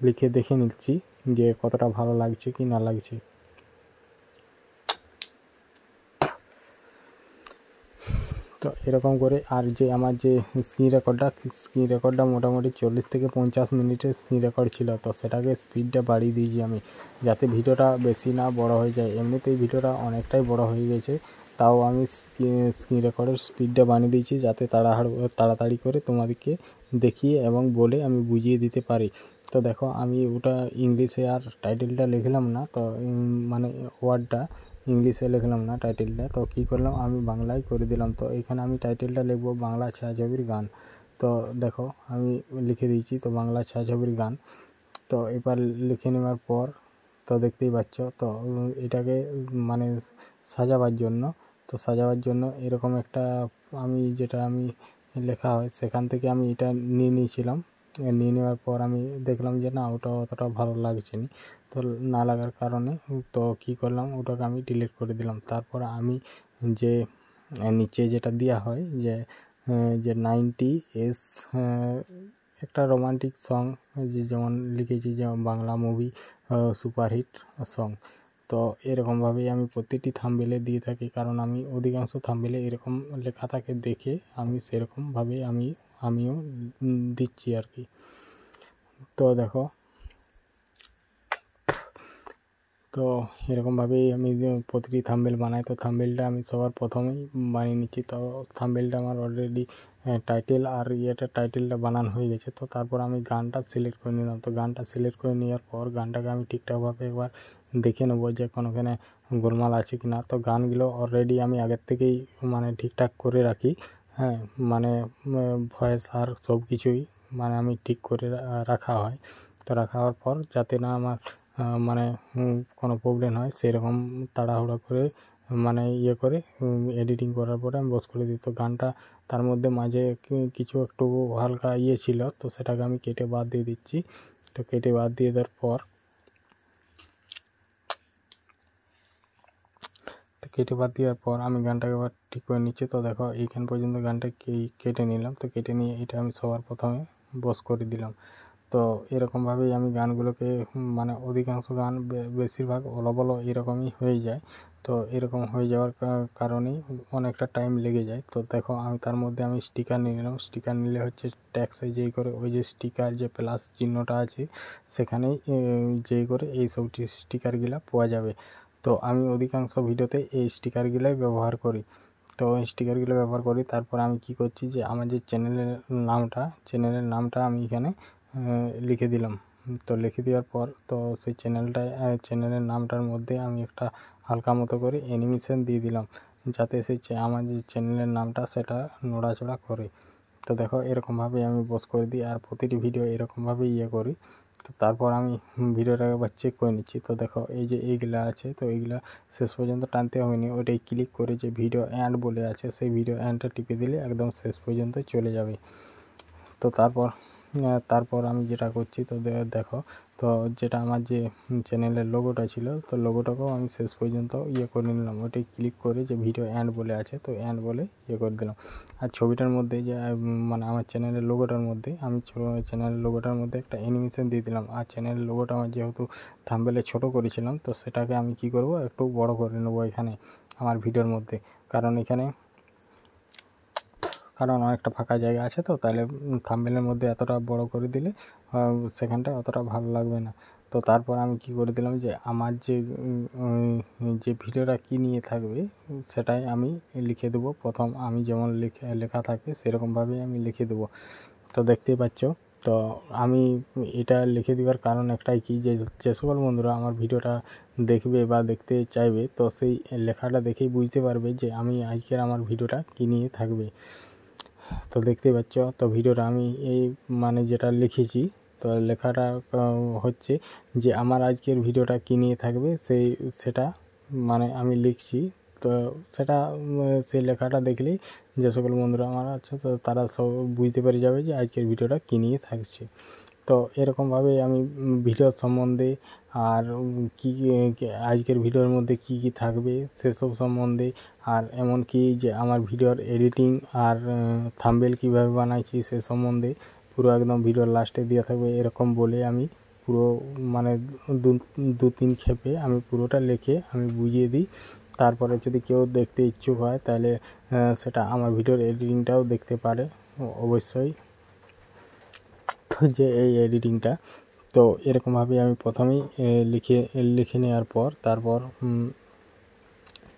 [SPEAKER 5] লিখে দেখে নিচ্ছি যে কতটা ভালো লাগছে কি না লাগছে। তো এরকম করে আর যে আমার যে স্ক্রিন রেকর্ডটা মোটামুটি 40 থেকে 50 মিনিটের স্ক্রিন রেকর্ড ছিল। তো সেটাকে স্পিডটা বাড়িয়ে দিয়েছি আমি, যাতে ভিডিওটা বেশি না বড় হয়ে যায়। এমনিতেই ভিডিওটা অনেকটাই বড় হয়ে গেছে, তাও আমি স্ক্রিন রেকর্ডের স্পিডটা বানিয়ে দিয়েছি যাতে তাড়াতাড়ি করে তোমাদেরকে দেখিয়ে এবং বলে আমি বুঝিয়ে দিতে পারি। তো দেখো আমি ওটা ইংলিশে আর টাইটেলটা লিখলাম না, তো মানে ওয়ার্ডটা ইংলিশে লিখলাম না টাইটেলটা। তো কী করলাম আমি বাংলায় করে দিলাম। তো এখানে আমি টাইটেলটা লিখবো বাংলা ছায়াছবির গান। তো দেখো আমি লিখে দিয়েছি তো বাংলা ছায়াছবির গান। তো এবার লিখে নেওয়ার পর তো দেখতেই পাচ্ছ তো এটাকে মানে সাজাবার জন্য এরকম একটা আমি যেটা আমি লেখা হয় সেখান থেকে আমি এটা নিয়ে নিয়েছিলাম। নিয়ে নেওয়ার পর আমি দেখলাম যে না ওটা অতটা ভালো লাগছে না। তো না লাগার কারণে তো কী করলাম ওটাকে আমি ডিলিট করে দিলাম। তারপর আমি যে নিচে যেটা দেওয়া হয় যে 90s একটা রোমান্টিক সং যেমন লিখেছি যেমন বাংলা মুভি সুপারহিট সং। তো এরকমভাবেই আমি প্রতিটি থাম্বনেলে দিয়ে থাকি, কারণ আমি অধিকাংশ থাম্বনেলে এরকম লেখা থাকে দেখে আমি সেরকমভাবে আমিও দিচ্ছি আর কি। তো দেখো তো এরকমভাবেই আমি প্রতিটি থাম্বনেল বানাই। তো থাম্বনেলটা আমি সবার প্রথমেই বানিয়ে নিচ্ছি। তো থাম্বনেলটা আমার অলরেডি টাইটেল আর টাইটেলটা বানানো হয়ে গেছে। তো তারপর আমি গানটা সিলেক্ট করে নিলাম। তো গানটা সিলেক্ট করে নেওয়ার পর গানটাকে আমি ঠিকঠাকভাবে একবার দেখে নেবো যে কোনোখানে গোলমাল আছে কি না। তো গানগুলো অলরেডি আমি আগের থেকেই মানে ঠিকঠাক করে রাখি, হ্যাঁ, মানে ভয়েস আর সব কিছুই মানে আমি ঠিক করে রাখা হয়। তো রাখা হওয়ার পর যাতে না আমার মানে কোনো প্রবলেম হয় সেরকম তাড়াহুড়ো করে মানে করে এডিটিং করার পরে আমি বস করে দিই। তো গানটা তার মধ্যে মাঝে কিছু একটু হালকা ছিল, তো সেটাকে আমি কেটে বাদ দিয়ে দিচ্ছি। তো কেটে বাদ দিয়ে দেওয়ার পর আমি গানটাকে আবার ঠিক করে নিচ্ছি। তো দেখো এইখান পর্যন্ত গানটা কেটে নিলাম। তো কেটে নিয়ে এটা আমি সবার প্রথমে বস করে দিলাম। তো এরকমভাবেই আমি গানগুলোকে মানে অধিকাংশ গান বেশিরভাগ বলো এরকমই হয়ে যায়। তো এরকম হয়ে যাওয়ার কারণেই অনেকটা টাইম লেগে যায়। তো দেখো আমি তার মধ্যে আমি স্টিকার নিয়ে নিলাম। স্টিকার নিলে হচ্ছে ট্যাক্সে যেই করে ওই যে স্টিকার যে প্লাস চিহ্নটা আছে সেখানেই যেই করে এই সব স্টিকারগুলো পাওয়া যাবে। তো আমি অধিকাংশ ভিডিওতে এই স্টিকারগুলোই ব্যবহার করি। তো স্টিকারগুলো ব্যবহার করি। তারপর আমি কি করছি যে আমার যে চ্যানেলের নামটা আমি এখানে লিখে দিলাম। তো লিখে দেওয়ার পর তো সেই চ্যানেলের নামটার মধ্যে আমি একটা হালকা মতো করে অ্যানিমেশন দিয়ে দিলাম, যাতে আমার যে চ্যানেলের নামটা সেটা নড়াচড়া করে। তো দেখো এরকমভাবে আমি বস করে দিই আর প্রতিটি ভিডিও এরকমভাবেই করি। তো তারপর আমি ভিডিওটাকে একবার চেক করে নিচ্ছি। তো দেখো এই যে এইগুলা আছে, তো এইগুলা শেষ পর্যন্ত টানতে হয়নি, ওইটাই ক্লিক করে যে ভিডিও অ্যান্ড বলে আছে সেই ভিডিও অ্যান্ডটা টিপে দিলে একদম শেষ পর্যন্ত চলে যাবে। তো তারপর আমি যেটা করছি, তো দেখো তো যেটা আমার যে চ্যানেলের লোগোটা ছিল, তো লোগোটাকেও আমি শেষ পর্যন্ত করে নিলাম। ওইটাই ক্লিক করে যে ভিডিও অ্যান্ড বলে আছে, তো অ্যান্ড বলে করে দিলাম। আর ছবিটার মধ্যে যে মানে আমার চ্যানেলের লোগোটার মধ্যে আমি চ্যানেলের লোগোটার মধ্যে একটা অ্যানিমেশন দিয়ে দিলাম। আর চ্যানেলের লোগোটা আমার যেহেতু থাম্বনেলে ছোট করেছিলাম, তো সেটাকে আমি কি করব একটু বড় করে নেব এখানে আমার ভিডিওর মধ্যে, কারণ অনেকটা ফাঁকা জায়গা আছে। তো তাহলে থাম্বনেলের মধ্যে এতটা বড় করে দিলে সেখানটা অতটা ভালো লাগবে না। তো তারপর আমি কি করে দিলাম যে আমার যে ভিডিওটা কী নিয়ে থাকবে সেটাই আমি লিখে দেবো। প্রথম আমি যেমন লেখা থাকে সেরকমভাবেই আমি লিখে দেবো। তো দেখতেই পাচ্ছ। তো আমি এটা লিখে দেওয়ার কারণ একটাই কি, যে সকল বন্ধুরা আমার ভিডিওটা দেখবে বা দেখতে চাইবে, তো সেই লেখাটা দেখেই বুঝতে পারবে যে আমি আজকের আমার ভিডিওটা কী নিয়ে থাকবে। তো দেখতেই পাচ্ছ। তো ভিডিওটা আমি এই মানে যেটা লিখেছি, তো লেখাটা হচ্ছে যে আমার আজকের ভিডিওটা কী নিয়ে থাকবে সেটা মানে আমি লিখছি। তো সেটা সেই লেখাটা দেখলেই যে সকল বন্ধুরা আমার আছে তো তারা সব বুঝতে পেরে যাবে যে আজকের ভিডিওটা কী নিয়ে থাকছে। তো এরকমভাবে আমি ভিডিওর সম্বন্ধে আর কী আজকের ভিডিওর মধ্যে কী কী থাকবে সেসব সম্বন্ধে, আর এমনকি যে আমার ভিডিওর এডিটিং আর থাম্বনেল কীভাবে বানাইছি সে সম্বন্ধে পুরো একদম ভিডিওর লাস্টে দেওয়া থাকবে এরকম বলে আমি পুরো মানে 2-3 ক্ষেপে আমি পুরোটা লিখে আমি বুঝিয়ে দিই। তারপরে যদি কেউ দেখতে ইচ্ছুক হয় তাহলে সেটা আমার ভিডিওর এডিটিংটাও দেখতে পারে অবশ্যই, যে এই এডিটিংটা। তো এরকমভাবে আমি প্রথমেই লিখে নেওয়ার পর তারপর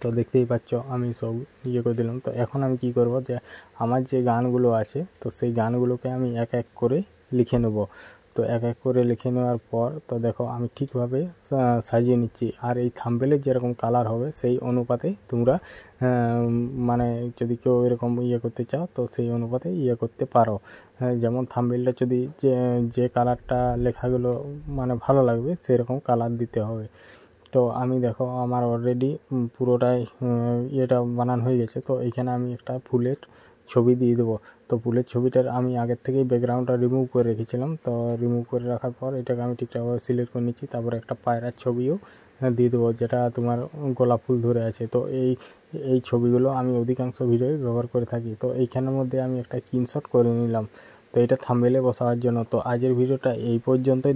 [SPEAKER 5] তো দেখতেই পাচ্ছ আমি সব করে দিলাম। তো এখন আমি কি করব, যে আমার যে গানগুলো আছে তো সেই গানগুলোকে আমি এক এক করে লিখে নেব। তো এক এক করে লিখে নেওয়ার পর তো দেখো আমি ঠিকভাবে সাজিয়ে নিচ্ছি। আর এই থাম্বনেলের যেরকম কালার হবে সেই অনুপাতে তোমরা মানে যদি কেউ এরকম করতে চাও তো সেই অনুপাতে করতে পারো। যেমন থাম্বনেলটা যদি যে কালারটা লেখাগুলো মানে ভালো লাগবে সেরকম কালার দিতে হবে। তো আমি দেখো আমার অলরেডি পুরোটাই বানানো হয়ে গেছে। তো এইখানে আমি একটা ফুলের ছবি দিয়ে দেবো। তো ফুলের ছবিটার আমি আগের থেকেই ব্যাকগ্রাউন্ডটা রিমুভ করে রেখেছিলাম। তো রিমুভ করে রাখার পর এটাকে আমি ঠিকঠাকভাবে সিলেক্ট করে নিচ্ছি। তারপরে একটা পায়রার ছবিও দিয়ে দেবো, যেটা তোমার গোলাপ ফুল ধরে আছে। তো এই ছবিগুলো আমি অধিকাংশ ভিডিওই ব্যবহার করে থাকি। তো এইখানের মধ্যে আমি একটা স্ক্রিনশট করে নিলাম। তো এটা থাম্বনেলে বসাবার জন্য। তো আজকের ভিডিওটা এই পর্যন্তই।